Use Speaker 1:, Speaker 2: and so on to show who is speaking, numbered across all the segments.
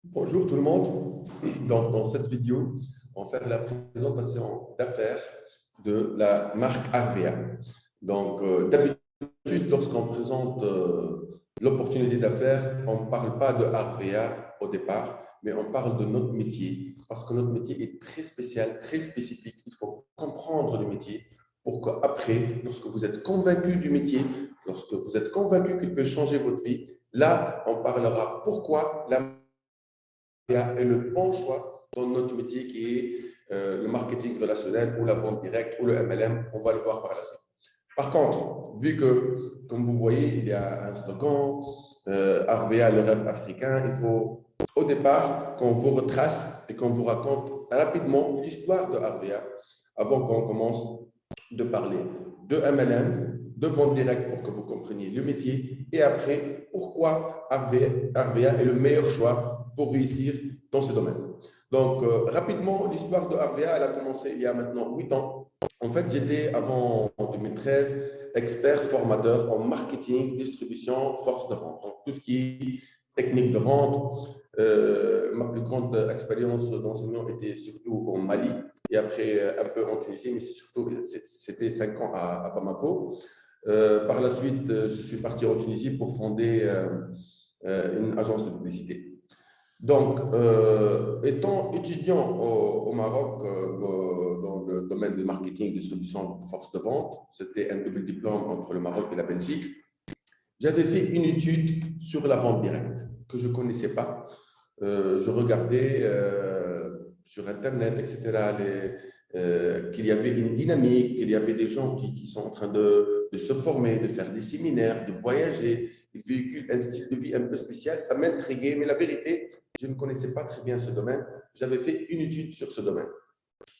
Speaker 1: Bonjour tout le monde. Dans cette vidéo, on va faire la présentation d'affaires de la marque Arvea. D'habitude, lorsqu'on présente l'opportunité d'affaires, on ne parle pas de Arvea au départ, mais on parle de notre métier, parce que notre métier est très spécial, très spécifique. Il faut comprendre le métier pour qu'après, lorsque vous êtes convaincu du métier, lorsque vous êtes convaincu qu'il peut changer votre vie, là, on parlera pourquoi la est le bon choix dans notre métier qui est le marketing relationnel ou la vente directe ou le MLM. On va le voir par la suite. Par contre, vu que, comme vous voyez, il y a un slogan, Arvea, le rêve africain, il faut au départ qu'on vous retrace et qu'on vous raconte rapidement l'histoire de Arvea avant qu'on commence de parler de MLM, de vente directe pour que vous compreniez le métier et après, pourquoi Arvea est le meilleur choix pour réussir dans ce domaine. Rapidement, l'histoire de Arvea, elle a commencé il y a maintenant 8 ans. En fait, j'étais avant, en 2013, expert formateur en marketing, distribution, force de vente. Donc, tout ce qui est technique de vente. Ma plus grande expérience d'enseignant était surtout au Mali et après un peu en Tunisie, mais surtout, c'était 5 ans à Bamako. Par la suite, je suis parti en Tunisie pour fonder une agence de publicité. Étant étudiant au Maroc dans le domaine du marketing, distribution, force de vente, c'était un double diplôme entre le Maroc et la Belgique. J'avais fait une étude sur la vente directe que je ne connaissais pas. Je regardais sur Internet, etc., qu'il y avait une dynamique, qu'il y avait des gens qui sont en train de se former, de faire des séminaires, de voyager, ils véhiculent un style de vie un peu spécial. Ça m'intriguait, mais la vérité, je ne connaissais pas très bien ce domaine. J'avais fait une étude sur ce domaine.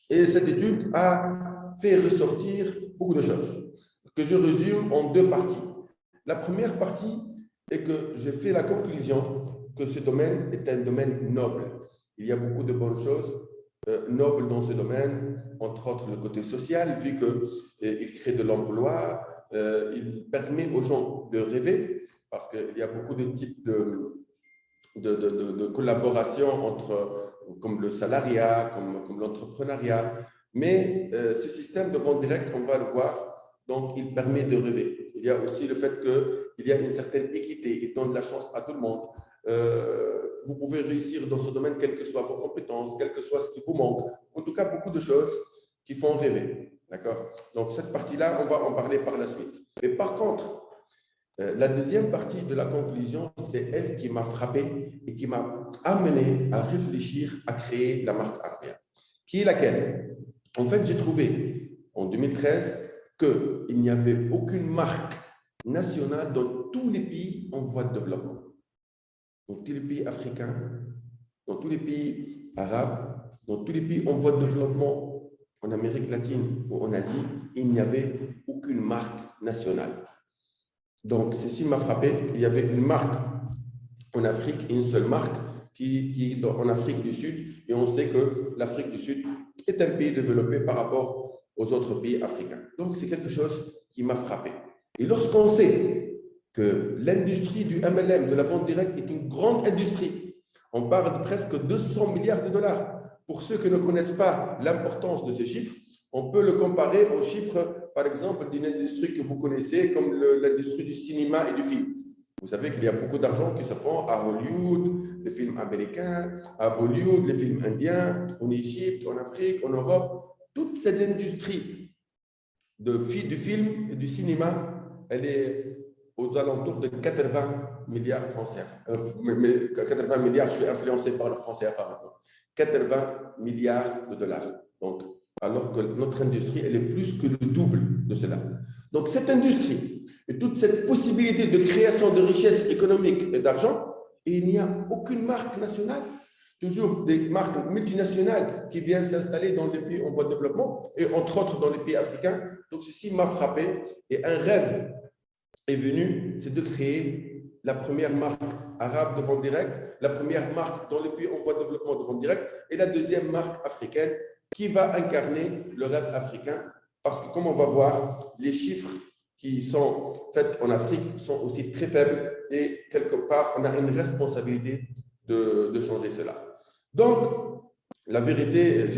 Speaker 1: Et cette étude a fait ressortir beaucoup de choses que je résume en deux parties. La première partie est que j'ai fait la conclusion que ce domaine est un domaine noble. Il y a beaucoup de bonnes choses nobles dans ce domaine, entre autres le côté social, vu qu'il crée de l'emploi, il permet aux gens de rêver, parce qu'il y a beaucoup de types de collaboration entre, comme le salariat, comme l'entrepreneuriat. Mais ce système de vente directe, on va le voir, donc il permet de rêver. Il y a aussi le fait qu'il y a une certaine équité, il donne la chance à tout le monde. Vous pouvez réussir dans ce domaine, quelles que soient vos compétences, quel que soit ce qui vous manque. En tout cas, beaucoup de choses qui font rêver. D'accord? Donc, cette partie-là, on va en parler par la suite. Mais par contre, la deuxième partie de la conclusion, c'est elle qui m'a frappé et qui m'a amené à réfléchir à créer la marque Arvea. Qui est laquelle? En fait, j'ai trouvé en 2013 qu'il n'y avait aucune marque nationale dans tous les pays en voie de développement. Dans tous les pays africains, dans tous les pays arabes, dans tous les pays en voie de développement, en Amérique latine ou en Asie, il n'y avait aucune marque nationale. Donc, ceci m'a frappé. Il y avait une marque en Afrique, une seule marque qui est en Afrique du Sud. Et on sait que l'Afrique du Sud est un pays développé par rapport aux autres pays africains. Donc, c'est quelque chose qui m'a frappé. Et lorsqu'on sait que l'industrie du MLM, de la vente directe, est une grande industrie, on parle de presque 200 milliards de dollars. Pour ceux qui ne connaissent pas l'importance de ces chiffres, on peut le comparer aux chiffres, par exemple, d'une industrie que vous connaissez, comme l'industrie du cinéma et du film. Vous savez qu'il y a beaucoup d'argent qui se font à Hollywood, les films américains, à Bollywood, les films indiens, en Égypte, en Afrique, en Europe. Toute cette industrie du film et du cinéma, elle est aux alentours de 80 milliards francs CFA. Mais 80 milliards, je suis influencé par le franc CFA maintenant. 80 milliards de dollars. Donc, alors que notre industrie, elle est plus que le double de cela. Donc, cette industrie et toute cette possibilité de création de richesses économiques et d'argent, et il n'y a aucune marque nationale, toujours des marques multinationales qui viennent s'installer dans les pays en voie de développement et entre autres dans les pays africains. Donc, ceci m'a frappé et un rêve est venu, c'est de créer la première marque arabe de vente directe, la première marque dans les pays en voie de développement de vente directe et la deuxième marque africaine qui va incarner le rêve africain. Parce que comme on va voir, les chiffres qui sont faits en Afrique sont aussi très faibles et quelque part, on a une responsabilité de changer cela. Donc, la vérité,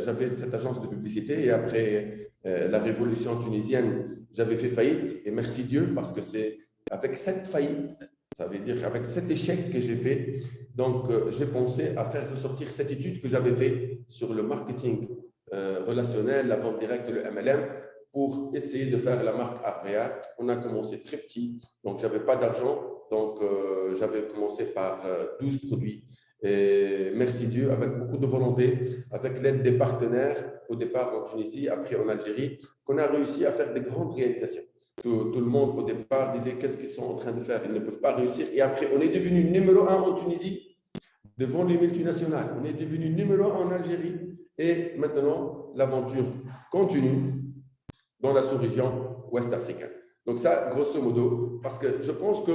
Speaker 1: j'avais cette agence de publicité et après la révolution tunisienne, j'avais fait faillite. Et merci Dieu, parce que c'est avec cette faillite, ça veut dire avec cet échec que j'ai fait, donc j'ai pensé à faire ressortir cette étude que j'avais faite sur le marketing relationnel, la vente directe, le MLM, pour essayer de faire la marque Arvea. On a commencé très petit, donc je n'avais pas d'argent, donc j'avais commencé par 12 produits. Et merci Dieu, avec beaucoup de volonté, avec l'aide des partenaires, au départ en Tunisie, après en Algérie, qu'on a réussi à faire des grandes réalisations. Tout le monde au départ disait qu'est-ce qu'ils sont en train de faire, ils ne peuvent pas réussir. Et après, on est devenu numéro 1 en Tunisie devant les multinationales. On est devenu numéro 1 en Algérie. Et maintenant, l'aventure continue dans la sous-région ouest africaine. Donc ça, grosso modo, parce que je pense que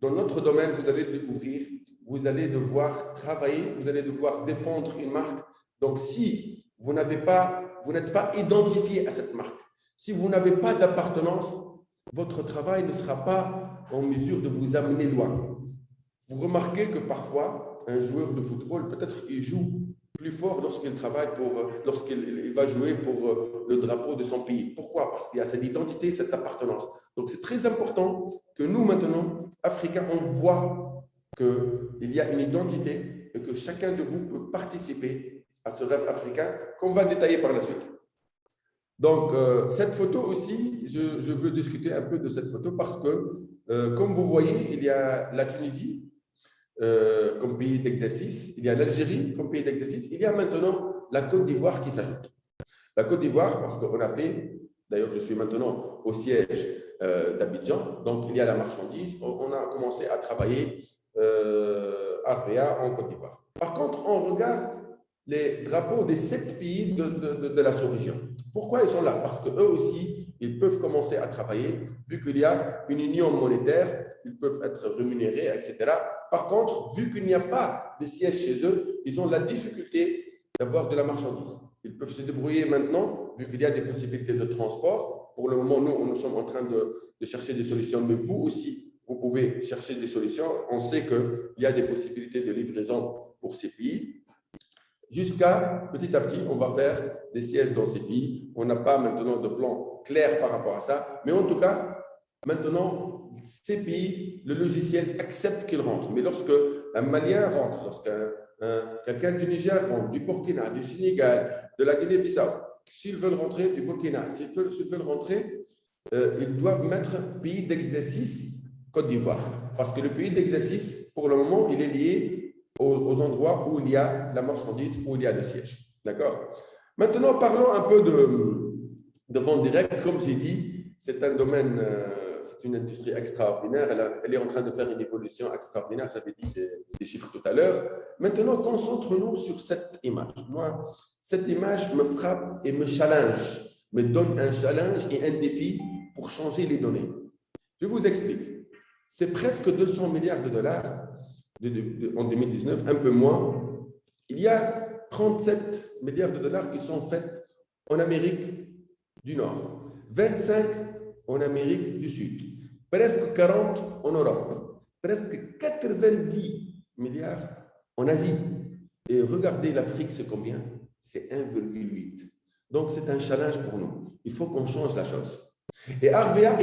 Speaker 1: dans notre domaine, vous allez le découvrir, vous allez devoir travailler, vous allez devoir défendre une marque. Donc si vous n'êtes pas identifié à cette marque, si vous n'avez pas d'appartenance, votre travail ne sera pas en mesure de vous amener loin. Vous remarquez que parfois, un joueur de football, peut-être il joue plus fort lorsqu'il va jouer pour le drapeau de son pays. Pourquoi? Parce qu'il y a cette identité, cette appartenance. Donc, c'est très important que nous, maintenant, Africains, on voit qu'il y a une identité et que chacun de vous peut participer à ce rêve africain qu'on va détailler par la suite. Donc, cette photo aussi, je veux discuter un peu de cette photo parce que, comme vous voyez, il y a la Tunisie, comme pays d'exercice, il y a l'Algérie comme pays d'exercice, il y a maintenant la Côte d'Ivoire qui s'ajoute. La Côte d'Ivoire, parce qu'on a fait, d'ailleurs je suis maintenant au siège d'Abidjan, donc il y a la marchandise, on a commencé à travailler Arvea en Côte d'Ivoire. Par contre, on regarde les drapeaux des 7 pays de la sous-région. Pourquoi ils sont là? Parce qu'eux aussi, ils peuvent commencer à travailler, vu qu'il y a une union monétaire, ils peuvent être rémunérés, etc. Par contre, vu qu'il n'y a pas de siège chez eux, ils ont la difficulté d'avoir de la marchandise. Ils peuvent se débrouiller maintenant, vu qu'il y a des possibilités de transport. Pour le moment, nous sommes en train de chercher des solutions, mais vous aussi, vous pouvez chercher des solutions. On sait qu'il y a des possibilités de livraison pour ces pays. Jusqu'à, petit à petit, on va faire des sièges dans ces pays. On n'a pas maintenant de plan clair par rapport à ça, mais en tout cas, maintenant, ces pays, le logiciel accepte qu'ils rentrent. Mais lorsque un Malien rentre, quelqu'un du Niger rentre, du Burkina, du Sénégal, de la Guinée-Bissau, s'ils veulent rentrer du Burkina, s'ils veulent rentrer, ils doivent mettre pays d'exercice Côte d'Ivoire. Parce que le pays d'exercice, pour le moment, il est lié aux endroits où il y a la marchandise, où il y a le siège. D'accord? Maintenant, parlons un peu de vente directe. Comme j'ai dit, c'est un domaine, c'est une industrie extraordinaire. Elle est en train de faire une évolution extraordinaire. J'avais dit des chiffres tout à l'heure. Maintenant, concentrons-nous sur cette image. Moi, cette image me frappe et me challenge, me donne un challenge et un défi pour changer les données. Je vous explique. C'est presque 200 milliards de dollars en 2019, un peu moins. Il y a 37 milliards de dollars qui sont faits en Amérique du Nord, 25 en Amérique du Sud, presque 40 en Europe, presque 90 milliards en Asie. Et regardez l'Afrique, c'est combien? C'est 1,8. Donc, c'est un challenge pour nous. Il faut qu'on change la chose. Et Arvea a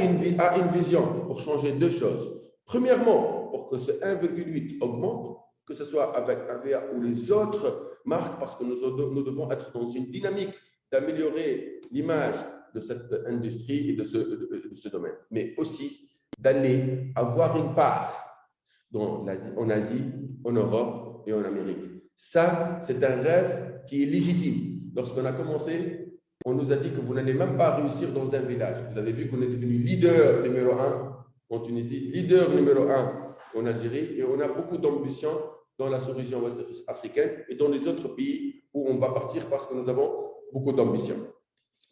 Speaker 1: une vision pour changer 2 choses. Premièrement, pour que ce 1,8 augmente, que ce soit avec Arvea ou les autres marques, parce que nous devons être dans une dynamique d'améliorer l'image de cette industrie et de ce domaine, mais aussi d'aller avoir une part en Asie, en Europe et en Amérique. Ça, c'est un rêve qui est légitime. Lorsqu'on a commencé, on nous a dit que vous n'allez même pas réussir dans un village. Vous avez vu qu'on est devenu leader numéro 1 en Tunisie, leader numéro 1 en Algérie, et on a beaucoup d'ambition dans la sous-région ouest africaine et dans les autres pays où on va partir parce que nous avons beaucoup d'ambition.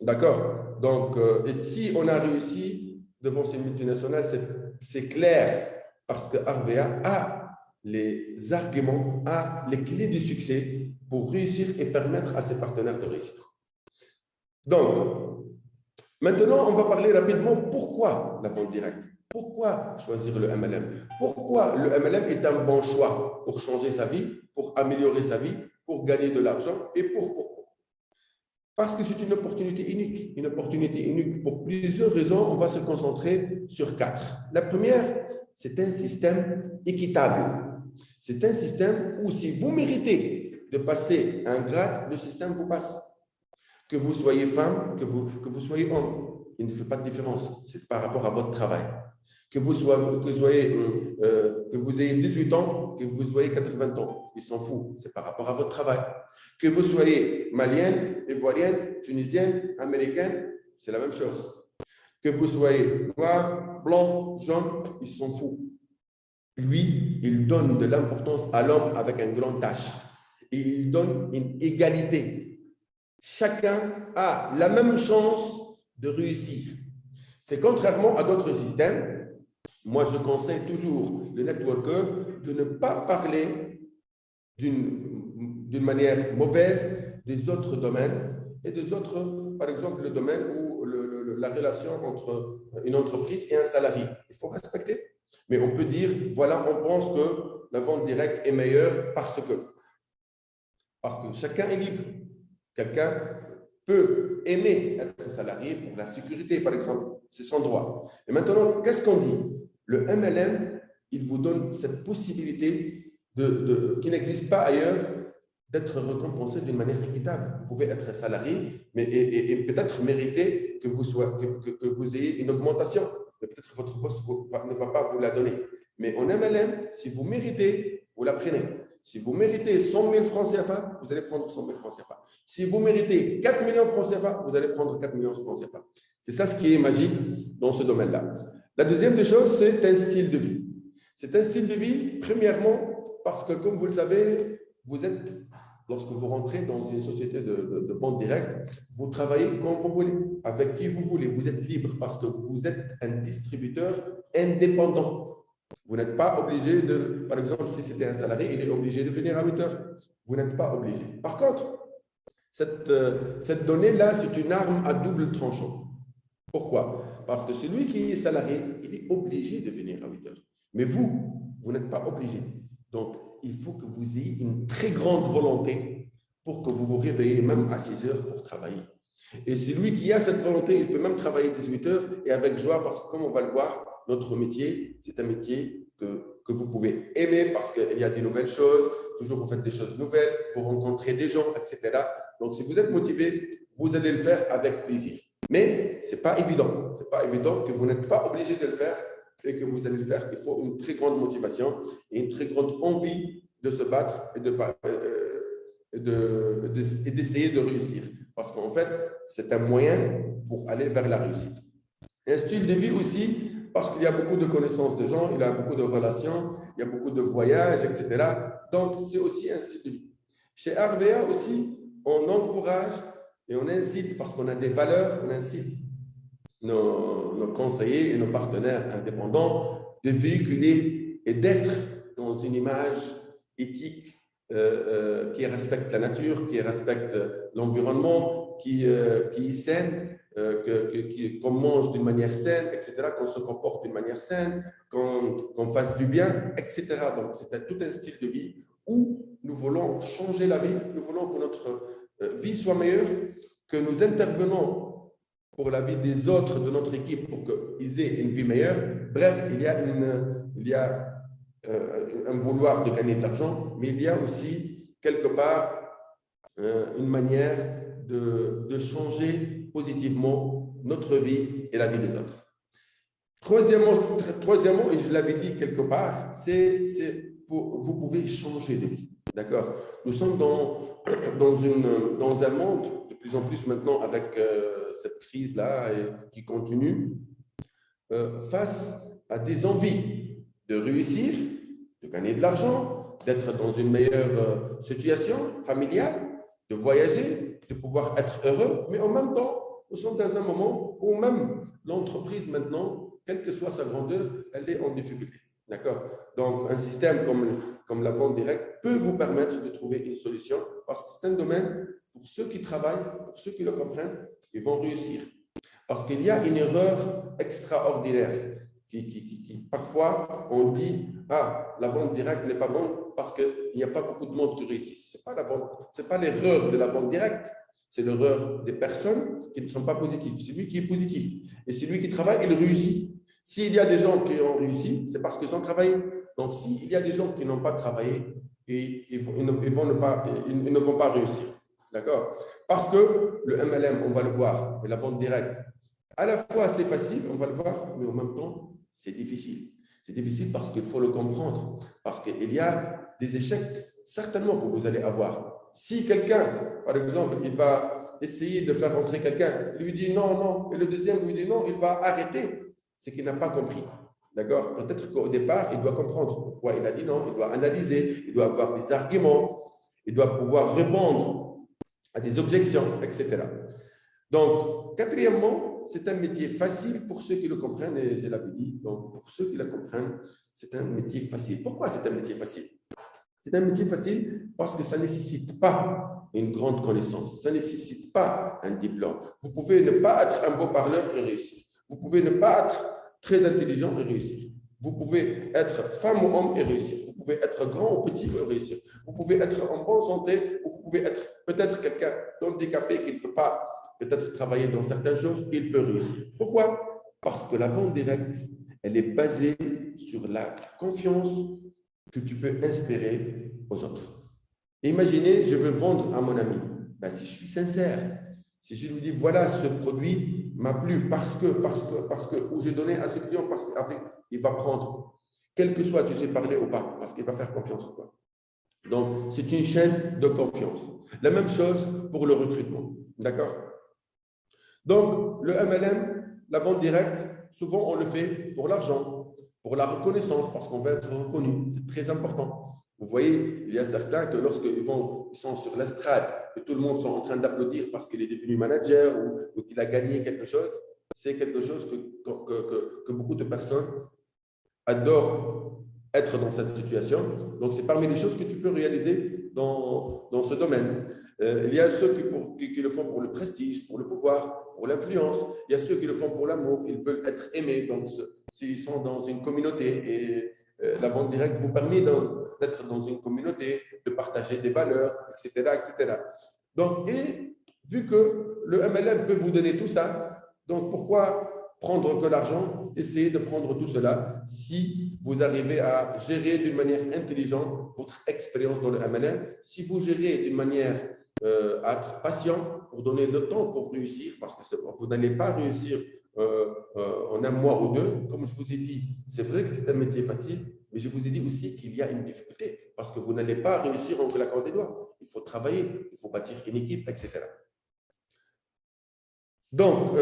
Speaker 1: D'accord? Donc, et si on a réussi devant ces multinationales, c'est clair, parce que Arvea a les arguments, a les clés du succès pour réussir et permettre à ses partenaires de réussir. Donc, maintenant, on va parler rapidement pourquoi la vente directe. Pourquoi choisir le MLM? Pourquoi le MLM est un bon choix pour changer sa vie, pour améliorer sa vie, pour gagner de l'argent et pour. Parce que c'est une opportunité unique pour plusieurs raisons. On va se concentrer sur 4. La première, c'est un système équitable. C'est un système où si vous méritez de passer un grade, le système vous passe. Que vous soyez femme, que vous soyez homme, il ne fait pas de différence. C'est par rapport à votre travail. Que vous ayez 18 ans, que vous ayez 80 ans, il s'en fout, c'est par rapport à votre travail. Que vous soyez malienne, ivoirienne, tunisienne, américaine, c'est la même chose. Que vous soyez noir, blanc, jaune, il s'en fout. Lui, il donne de l'importance à l'homme avec un grand H. Et il donne une égalité. Chacun a la même chance de réussir. C'est contrairement à d'autres systèmes. Moi, je conseille toujours le networker de ne pas parler d'une manière mauvaise des autres domaines et des autres, par exemple, le domaine où la relation entre une entreprise et un salarié. Il faut respecter. Mais on peut dire, voilà, on pense que la vente directe est meilleure parce que chacun est libre. Quelqu'un peut aimer être salarié pour la sécurité, par exemple. C'est son droit. Et maintenant, qu'est-ce qu'on dit? Le MLM, il vous donne cette possibilité qui n'existe pas ailleurs d'être récompensé d'une manière équitable. Vous pouvez être salarié et peut-être mériter que vous ayez une augmentation. Mais peut-être votre poste ne va pas vous la donner. Mais en MLM, si vous méritez, vous la prenez. Si vous méritez 100 000 francs CFA, vous allez prendre 100 000 francs CFA. Si vous méritez 4 millions de francs CFA, vous allez prendre 4 millions de francs CFA. C'est ça ce qui est magique dans ce domaine-là. La deuxième des choses, c'est un style de vie. C'est un style de vie, premièrement, parce que comme vous le savez, lorsque vous rentrez dans une société de vente directe, vous travaillez quand vous voulez, avec qui vous voulez. Vous êtes libre parce que vous êtes un distributeur indépendant. Vous n'êtes pas obligé de, par exemple, si c'était un salarié, il est obligé de venir à 8 heures. Vous n'êtes pas obligé. Par contre, cette donnée-là, c'est une arme à double tranchant. Pourquoi? Parce que celui qui est salarié, il est obligé de venir à 8 heures. Mais vous n'êtes pas obligé. Donc, il faut que vous ayez une très grande volonté pour que vous vous réveillez même à 6 heures pour travailler. Et celui qui a cette volonté, il peut même travailler 18 heures et avec joie parce que, comme on va le voir, notre métier, c'est un métier que vous pouvez aimer parce qu'il y a des nouvelles choses, toujours vous faites des choses nouvelles, vous rencontrez des gens, etc. Donc, si vous êtes motivé, vous allez le faire avec plaisir. Mais ce n'est pas évident. Ce n'est pas évident que vous n'êtes pas obligé de le faire et que vous allez le faire. Il faut une très grande motivation et une très grande envie de se battre et d'essayer de réussir. Parce qu'en fait, c'est un moyen pour aller vers la réussite. Un style de vie aussi, parce qu'il y a beaucoup de connaissances de gens, il y a beaucoup de relations, il y a beaucoup de voyages, etc. Donc, c'est aussi un style de vie. Chez RVA aussi, on encourage et on incite, parce qu'on a des valeurs, on incite nos conseillers et nos partenaires indépendants de véhiculer et d'être dans une image éthique qui respecte la nature, qui respecte l'environnement, qui est saine, qu'on mange d'une manière saine, etc., qu'on se comporte d'une manière saine, qu'on fasse du bien, etc. Donc, c'est tout un style de vie où nous voulons changer la vie, nous voulons que notre vie soit meilleure, que nous intervenons pour la vie des autres de notre équipe pour qu'ils aient une vie meilleure. Bref, il y a un vouloir de gagner de l'argent, mais il y a aussi quelque part une manière de changer positivement notre vie et la vie des autres. Troisièmement, et je l'avais dit quelque part, vous pouvez changer de vie. D'accord? Nous sommes dans un monde, de plus en plus maintenant avec cette crise-là qui continue, face à des envies de réussir, de gagner de l'argent, d'être dans une meilleure situation familiale, de voyager, de pouvoir être heureux, mais en même temps, nous sommes dans un moment où même l'entreprise maintenant, quelle que soit sa grandeur, elle est en difficulté. D'accord? Donc, un système comme la vente directe peut vous permettre de trouver une solution parce que c'est un domaine, pour ceux qui travaillent, pour ceux qui le comprennent, ils vont réussir. Parce qu'il y a une erreur extraordinaire parfois, on dit, ah, la vente directe n'est pas bonne parce qu'il n'y a pas beaucoup de monde qui réussit. Ce n'est pas l'erreur de la vente directe, c'est l'erreur des personnes qui ne sont pas positives. C'est lui qui est positif. Et c'est lui qui travaille, il réussit. S'il y a des gens qui ont réussi, c'est parce qu'ils ont travaillé. Donc, s'il y a des gens qui n'ont pas travaillé, ils ne vont pas réussir. D'accord? Parce que le MLM, on va le voir, et la vente directe, à la fois c'est facile, on va le voir, mais en même temps, c'est difficile. C'est difficile parce qu'il faut le comprendre. Parce qu'il y a des échecs, certainement, que vous allez avoir. Si quelqu'un, par exemple, il va essayer de faire rentrer quelqu'un, lui dit non, non, et le deuxième lui dit non, il va arrêter. C'est qu'il n'a pas compris. D'accord? Peut-être qu'au départ, il doit comprendre pourquoi il a dit non, il doit analyser, il doit avoir des arguments, il doit pouvoir répondre à des objections, etc. Donc, quatrièmement, c'est un métier facile pour ceux qui le comprennent, et je l'avais dit, donc pour ceux qui le comprennent, c'est un métier facile. Pourquoi c'est un métier facile? C'est un métier facile parce que ça ne nécessite pas une grande connaissance, ça ne nécessite pas un diplôme. Vous pouvez ne pas être un beau parleur et réussir. Vous pouvez ne pas être très intelligent et réussir. Vous pouvez être femme ou homme et réussir. Vous pouvez être grand ou petit et réussir. Vous pouvez être en bonne santé ou vous pouvez être peut-être quelqu'un d'handicapé qui ne peut pas peut-être travailler dans certaines choses, il peut réussir. Pourquoi? Parce que la vente directe, elle est basée sur la confiance que tu peux inspirer aux autres. Imaginez, je veux vendre à mon ami. Ben, si je suis sincère, si je lui dis, voilà, ce produit m'a plu parce que, ou j'ai donné à ce client parce qu'il va prendre, quel que soit, tu sais parler ou pas, parce qu'il va faire confiance en toi. Donc, c'est une chaîne de confiance. La même chose pour le recrutement. D'accord? Donc, le MLM, la vente directe, souvent on le fait pour l'argent, pour la reconnaissance, parce qu'on veut être reconnu. C'est très important. Vous voyez, il y a certains que lorsqu'ils sont sur l'estrade et tout le monde sont en train d'applaudir parce qu'il est devenu manager ou qu'il a gagné quelque chose, c'est quelque chose que beaucoup de personnes adorent être dans cette situation. Donc, c'est parmi les choses que tu peux réaliser dans ce domaine. Il y a ceux qui le font pour le prestige, pour le pouvoir, pour l'influence. Il y a ceux qui le font pour l'amour. Ils veulent être aimés. Donc, s'ils sont dans une communauté et la vente directe vous permet d'être dans une communauté, de partager des valeurs, etc., etc. Donc, et vu que le MLM peut vous donner tout ça, donc pourquoi prendre que l'argent? Essayez de prendre tout cela si vous arrivez à gérer d'une manière intelligente votre expérience dans le MLM. Si vous gérez d'une manière à être patient pour donner le temps pour réussir, parce que vous n'allez pas réussir en un mois ou deux. Comme je vous ai dit, c'est vrai que c'est un métier facile, mais je vous ai dit aussi qu'il y a une difficulté parce que vous n'allez pas réussir en claquant des doigts. Il faut travailler, il faut bâtir une équipe, etc. Donc,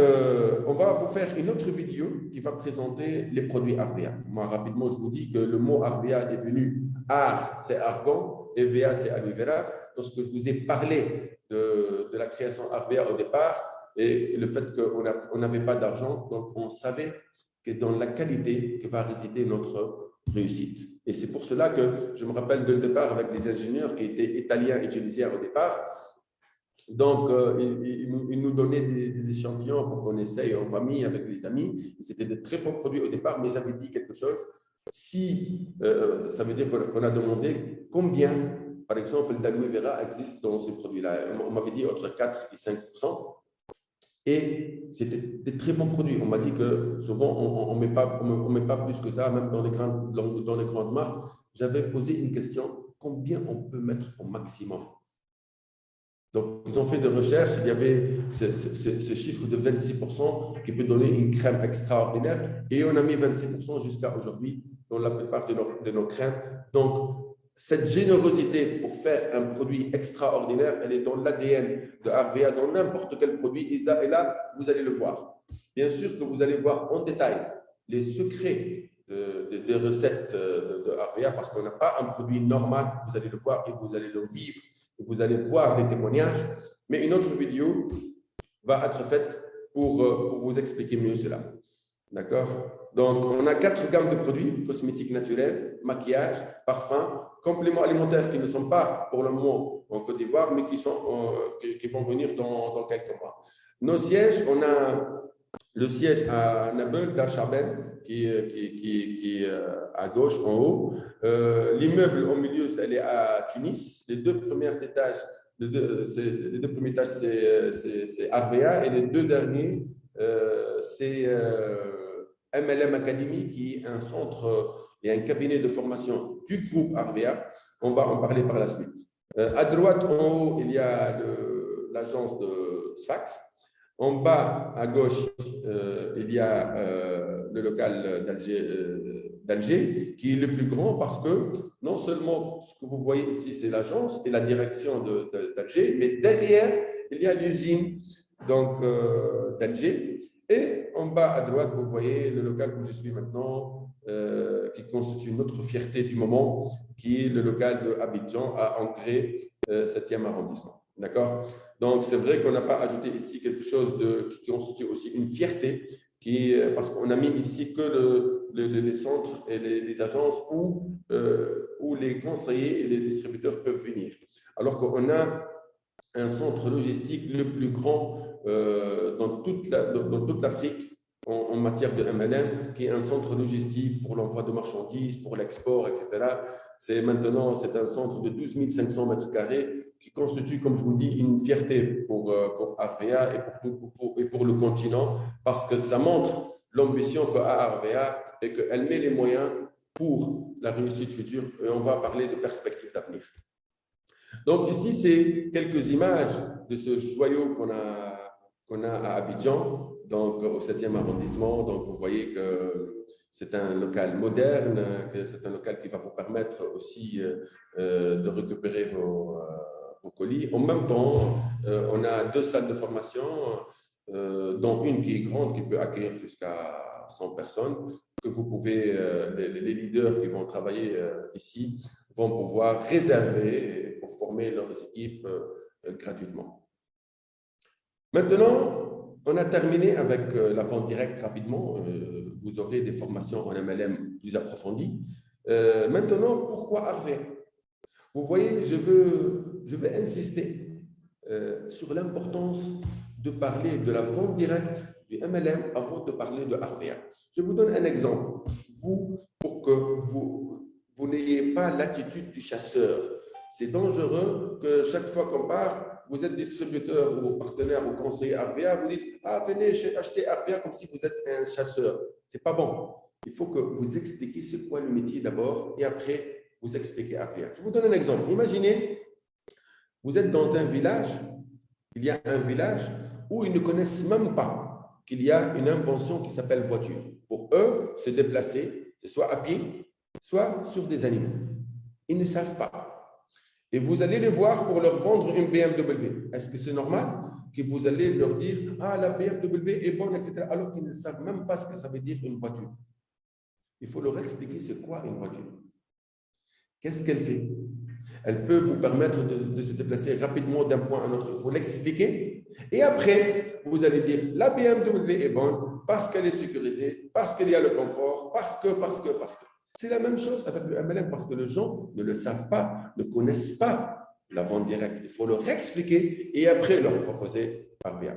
Speaker 1: on va vous faire une autre vidéo qui va présenter les produits Arvea. Moi, rapidement, je vous dis que le mot Arvea est venu. Ar, c'est argan, et Vea, c'est aloe vera. Lorsque je vous ai parlé de la création Arvea au départ et le fait qu'on n'avait pas d'argent, donc on savait que dans la qualité que va résider notre réussite. Et c'est pour cela que je me rappelle de le départ avec les ingénieurs qui étaient italiens et tunisiens au départ. Donc, ils nous donnaient des échantillons pour qu'on essaye en famille avec les amis. C'était de très bons produits au départ, mais j'avais dit quelque chose. Si ça veut dire qu'on a demandé combien, par exemple, d'aloe vera existe dans ces produits-là. On m'avait dit entre 4 et 5%. Et c'était des très bons produits. On m'a dit que souvent, on met pas plus que ça, même dans les grandes marques. J'avais posé une question, combien on peut mettre au maximum? Donc, ils ont fait des recherches, il y avait ce chiffre de 26% qui peut donner une crème extraordinaire et on a mis 26% jusqu'à aujourd'hui dans la plupart de nos crèmes. Donc, cette générosité pour faire un produit extraordinaire, elle est dans l'ADN de Arvea, dans n'importe quel produit. Et là, vous allez le voir. Bien sûr que vous allez voir en détail les secrets des recettes de Arvea parce qu'on n'a pas un produit normal. Vous allez le voir et vous allez le vivre. Vous allez voir des témoignages, mais une autre vidéo va être faite pour vous expliquer mieux cela. D'accord? Donc, on a 4 gammes de produits, cosmétiques naturels, maquillage, parfums, compléments alimentaires qui ne sont pas pour le moment en Côte d'Ivoire, mais qui vont venir dans quelques mois. Nos sièges, on a le siège à Nabeul, Darchaben, qui est à gauche, en haut. L'immeuble au milieu, elle est à Tunis. Les deux premiers étages, c'est RVA et les deux derniers, c'est MLM Academy, qui est un centre et un cabinet de formation du groupe RVA. On va en parler par la suite. À droite, en haut, il y a l'agence de Sfax. En bas, à gauche, il y a le local d'Alger, qui est le plus grand parce que non seulement ce que vous voyez ici, c'est l'agence et la direction d'Alger, mais derrière, il y a l'usine d'Alger. Et en bas à droite, vous voyez le local où je suis maintenant, qui constitue notre fierté du moment, qui est le local de Abidjan à Ancré, 7e arrondissement. D'accord? Donc, c'est vrai qu'on n'a pas ajouté ici quelque chose qui constitue aussi une fierté, parce qu'on a mis ici que les centres et les agences où les conseillers et les distributeurs peuvent venir. Alors qu'on a un centre logistique le plus grand dans toute l'Afrique en matière de MLM, qui est un centre logistique pour l'envoi de marchandises, pour l'export, etc. C'est un centre de 12 500 mètres carrés qui constitue, comme je vous dis, une fierté pour RVA et pour le continent, parce que ça montre l'ambition qu'a RVA et qu'elle met les moyens pour la réussite future. Et on va parler de perspectives d'avenir. Donc ici, c'est quelques images de ce joyau qu'on a à Abidjan, donc au 7e arrondissement. Donc vous voyez que c'est un local moderne, que c'est un local qui va vous permettre aussi de récupérer vos colis. En même temps, on a 2 salles de formation, dont une qui est grande, qui peut accueillir jusqu'à 100 personnes, que vous pouvez, les leaders qui vont travailler ici, vont pouvoir réserver pour former leurs équipes gratuitement. Maintenant, on a terminé avec la vente directe rapidement. Vous aurez des formations en MLM plus approfondies. Maintenant, pourquoi RVA? Vous voyez, je veux insister sur l'importance de parler de la vente directe du MLM avant de parler de RVA. Je vous donne un exemple. Pour que vous n'ayez pas l'attitude du chasseur. C'est dangereux que chaque fois qu'on part, vous êtes distributeur ou partenaire ou conseiller RVA, vous dites « Ah, venez acheter RVA comme si vous êtes un chasseur. » Ce n'est pas bon. Il faut que vous expliquiez c'est quoi le métier d'abord et après, vous expliquez RVA. Je vous donne un exemple. Imaginez, vous êtes dans un village, il y a un village où ils ne connaissent même pas qu'il y a une invention qui s'appelle voiture. Pour eux, se déplacer, c'est soit à pied, soit sur des animaux. Ils ne savent pas. Et vous allez les voir pour leur vendre une BMW. Est-ce que c'est normal que vous allez leur dire « Ah, la BMW est bonne, etc. » alors qu'ils ne savent même pas ce que ça veut dire une voiture. Il faut leur expliquer c'est quoi une voiture. Qu'est-ce qu'elle fait? Elle peut vous permettre de se déplacer rapidement d'un point à un autre. Il faut l'expliquer. Et après, vous allez dire la BMW est bonne parce qu'elle est sécurisée, parce qu'il y a le confort, parce que. C'est la même chose avec le MLM parce que les gens ne le savent pas, ne connaissent pas la vente directe. Il faut leur expliquer et après leur proposer RVA.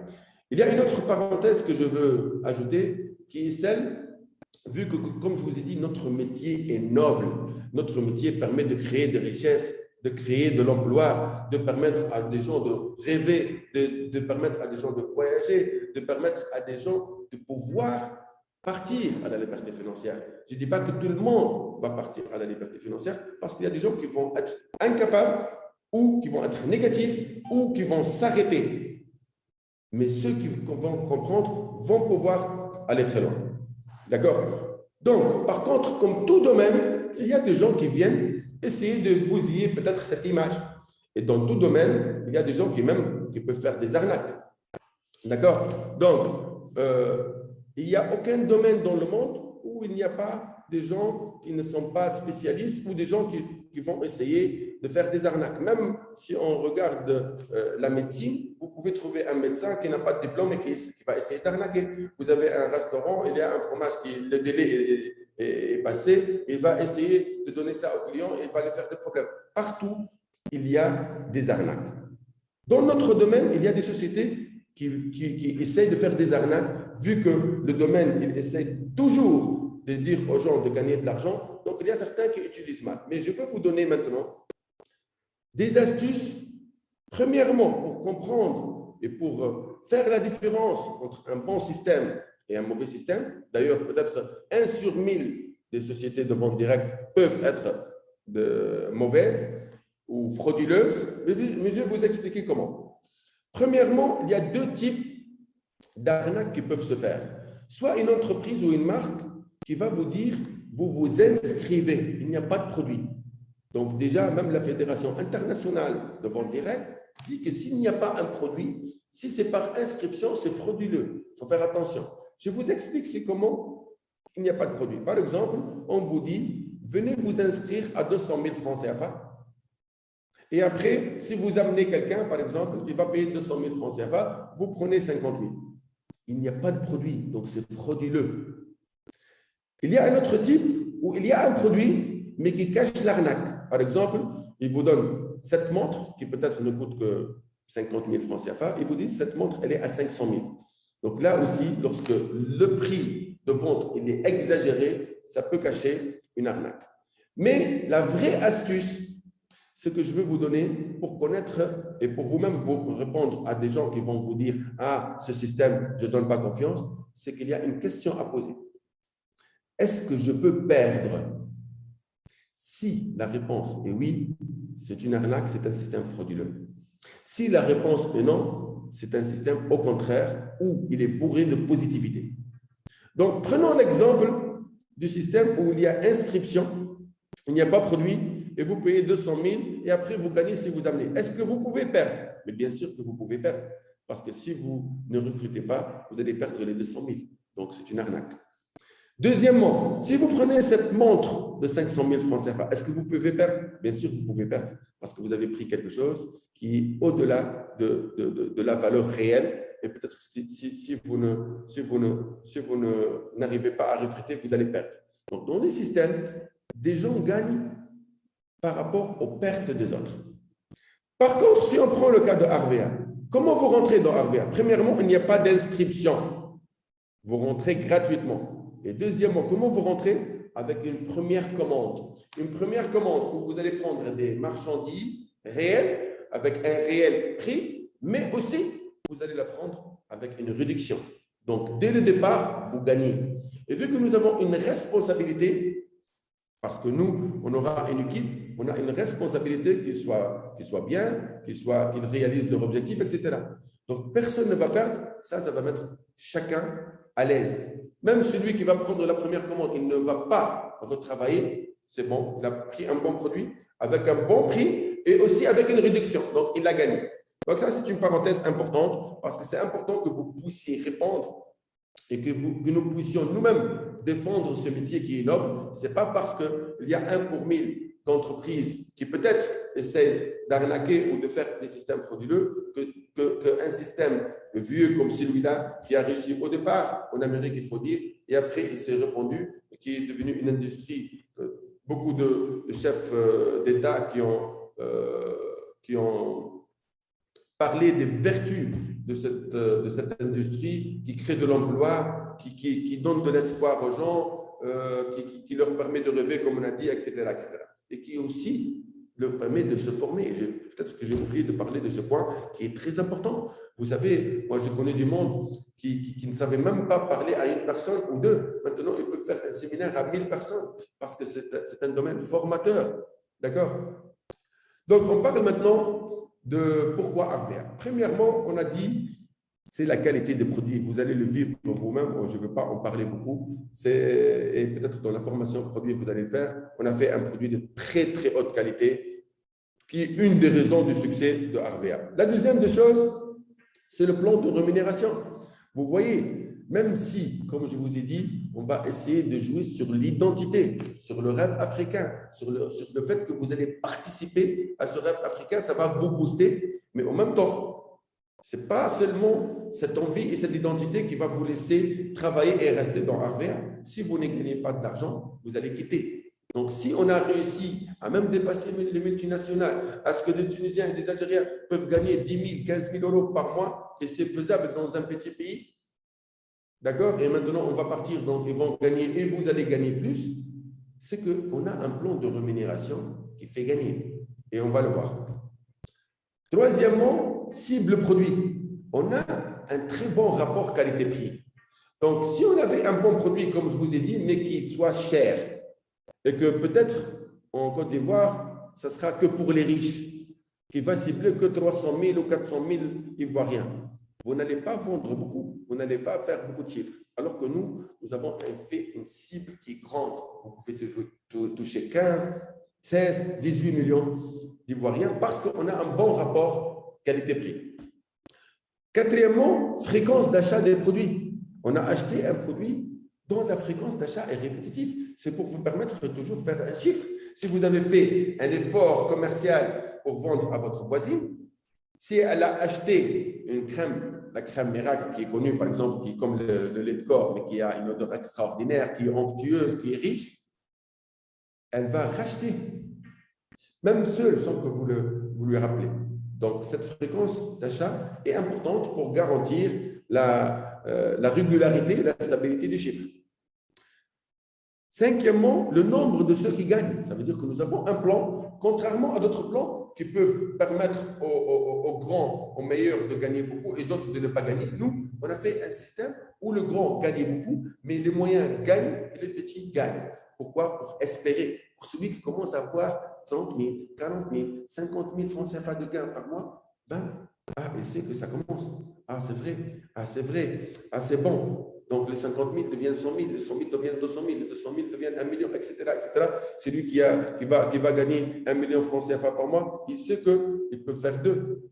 Speaker 1: Il y a une autre parenthèse que je veux ajouter qui est celle, vu que, comme je vous ai dit, notre métier est noble. Notre métier permet de créer des richesses, de créer de l'emploi, de permettre à des gens de rêver, de permettre à des gens de voyager, de permettre à des gens de pouvoir partir à la liberté financière. Je ne dis pas que tout le monde va partir à la liberté financière parce qu'il y a des gens qui vont être incapables ou qui vont être négatifs ou qui vont s'arrêter. Mais ceux qui vont comprendre vont pouvoir aller très loin. D'accord? Donc, par contre, comme tout domaine, il y a des gens qui viennent essayer de bousiller peut-être cette image. Et dans tout domaine, il y a des gens qui peuvent faire des arnaques. D'accord? Donc, il n'y a aucun domaine dans le monde où il n'y a pas des gens qui ne sont pas spécialistes ou des gens qui vont essayer de faire des arnaques. Même si on regarde la médecine, vous pouvez trouver un médecin qui n'a pas de diplôme et qui va essayer d'arnaquer. Vous avez un restaurant, il y a un fromage le délai est passé, il va essayer de donner ça au client et il va lui faire des problèmes. Partout, il y a des arnaques. Dans notre domaine, il y a des sociétés qui essayent de faire des arnaques vu que le domaine, il essaie toujours de dire aux gens de gagner de l'argent, donc il y a certains qui utilisent mal. Mais je veux vous donner maintenant des astuces, premièrement, pour comprendre et pour faire la différence entre un bon système et un mauvais système. D'ailleurs, peut-être 1 sur 1000 des sociétés de vente directe peuvent être mauvaises ou frauduleuses, mais je vais vous expliquer comment. Premièrement, il y a 2 types d'arnaques qui peuvent se faire. Soit une entreprise ou une marque qui va vous dire, vous vous inscrivez, il n'y a pas de produit. Donc déjà, même la Fédération internationale de vente directe dit que s'il n'y a pas un produit, si c'est par inscription, c'est frauduleux. Il faut faire attention. Je vous explique c'est comment il n'y a pas de produit. Par exemple, on vous dit, venez vous inscrire à 200 000 francs CFA. Et après, si vous amenez quelqu'un, par exemple, il va payer 200 000 francs CFA, vous prenez 50 000. Il n'y a pas de produit, donc c'est frauduleux. Il y a un autre type où il y a un produit, mais qui cache l'arnaque. Par exemple, il vous donne cette montre, qui peut-être ne coûte que 50 000 francs CFA, il vous dit cette montre, elle est à 500 000. Donc là aussi, lorsque le prix de vente il est exagéré, ça peut cacher une arnaque. Mais la vraie astuce, ce que je veux vous donner pour connaître et pour vous-même vous répondre à des gens qui vont vous dire « Ah, ce système, je ne donne pas confiance », c'est qu'il y a une question à poser. Est-ce que je peux perdre? Si la réponse est oui, c'est une arnaque, c'est un système frauduleux. Si la réponse est non, c'est un système au contraire où il est bourré de positivité. Donc, prenons l'exemple du système où il y a inscription, il n'y a pas produit, et vous payez 200 000 et après vous gagnez si vous amenez. Est-ce que vous pouvez perdre? Mais bien sûr que vous pouvez perdre, parce que si vous ne recrutez pas, vous allez perdre les 200 000. Donc, c'est une arnaque. Deuxièmement, si vous prenez cette montre de 500 000 francs CFA, est-ce que vous pouvez perdre? Bien sûr, vous pouvez perdre, parce que vous avez pris quelque chose qui est au-delà de la valeur réelle. Et peut-être si vous n'arrivez pas à recruter, vous allez perdre. Donc, dans les systèmes, des gens gagnent par rapport aux pertes des autres. Par contre, si on prend le cas de Harvea, comment vous rentrez dans Harvea? Premièrement, il n'y a pas d'inscription. Vous rentrez gratuitement. Et deuxièmement, comment vous rentrez? Avec une première commande. Une première commande où vous allez prendre des marchandises réelles, avec un réel prix, mais aussi, vous allez la prendre avec une réduction. Donc, dès le départ, vous gagnez. Et vu que nous avons une responsabilité, parce que nous, on aura une équipe, on a une responsabilité qu'il soit bien, qu'il réalise leur objectif, etc. Donc, personne ne va perdre. Ça va mettre chacun à l'aise. Même celui qui va prendre la première commande, il ne va pas retravailler. C'est bon, il a pris un bon produit avec un bon prix et aussi avec une réduction. Donc, il a gagné. Donc, ça, c'est une parenthèse importante parce que c'est important que vous puissiez répondre et que nous puissions nous-mêmes défendre ce métier qui est noble. Ce n'est pas parce qu'il y a 1 pour 1000 d'entreprises qui peut-être essaient d'arnaquer ou de faire des systèmes frauduleux qu'un système vieux comme celui-là qui a réussi au départ en Amérique, il faut dire, et après il s'est répandu, qui est devenu une industrie. Beaucoup de chefs d'État qui ont parlé des vertus de cette industrie qui crée de l'emploi, qui donne de l'espoir aux gens, qui leur permet de rêver, comme on a dit, etc., etc. Et qui aussi leur permet de se former. Peut-être que j'ai oublié de parler de ce point qui est très important. Vous savez, moi je connais du monde qui ne savait même pas parler à une personne ou deux. Maintenant, ils peuvent faire un séminaire à 1000 personnes parce que c'est un domaine formateur. D'accord? Donc, on parle maintenant de pourquoi Harvea. Premièrement, on a dit c'est la qualité des produits. Vous allez le vivre vous-même. Je ne veux pas en parler beaucoup. Et peut-être dans la formation produit, vous allez le faire. On a fait un produit de très, très haute qualité qui est une des raisons du succès de Harvea. La deuxième des choses, c'est le plan de rémunération. Vous voyez, même si, comme je vous ai dit, on va essayer de jouer sur l'identité, sur le rêve africain, sur le fait que vous allez participer à ce rêve africain, ça va vous booster, mais en même temps, ce n'est pas seulement cette envie et cette identité qui va vous laisser travailler et rester dans Harvea. Si vous ne gagnez pas de l'argent, vous allez quitter. Donc, si on a réussi à même dépasser les multinationales, à ce que des Tunisiens et des Algériens peuvent gagner 10 000, 15 000 euros par mois, et c'est faisable dans un petit pays, D'accord? Et maintenant, on va partir, donc ils vont gagner et vous allez gagner plus. C'est qu'on a un plan de rémunération qui fait gagner. Et on va le voir. Troisièmement, cible produit. On a un très bon rapport qualité-prix. Donc, si on avait un bon produit, comme je vous ai dit, mais qui soit cher, et que peut-être en Côte d'Ivoire, ça sera que pour les riches, qui va cibler que 300 000 ou 400 000 Ivoiriens. Vous n'allez pas vendre beaucoup, vous n'allez pas faire beaucoup de chiffres. Alors que nous avons fait une cible qui est grande. Vous pouvez toucher 15, 16, 18 millions d'Ivoiriens parce qu'on a un bon rapport qualité-prix. Quatrièmement, fréquence d'achat des produits. On a acheté un produit dont la fréquence d'achat est répétitive. C'est pour vous permettre de toujours faire un chiffre. Si vous avez fait un effort commercial pour vendre à votre voisine, si elle a acheté une crème, la crème Miracle, qui est connue par exemple, qui est comme le lait de corps, mais qui a une odeur extraordinaire, qui est onctueuse, qui est riche, elle va racheter, même seule, sans que vous lui rappelez. Donc, cette fréquence d'achat est importante pour garantir la régularité et la stabilité des chiffres. Cinquièmement, le nombre de ceux qui gagnent. Ça veut dire que nous avons un plan, contrairement à d'autres plans qui peuvent permettre aux grands, aux meilleurs de gagner beaucoup et d'autres de ne pas gagner. Nous, on a fait un système où le grand gagnait beaucoup, mais les moyens gagnent et les petits gagnent. Pourquoi? Pour espérer. Pour celui qui commence à avoir 30 000, 40 000, 50 000 francs CFA de gains par mois, il sait que ça commence. Ah, c'est vrai. Ah, c'est bon. Donc, les 50 000 deviennent 100 000, les 100 000 deviennent 200 000, les 200 000 deviennent 1 million, etc. C'est lui qui va gagner 1 million francs CFA par mois. Il sait qu'il peut faire 2,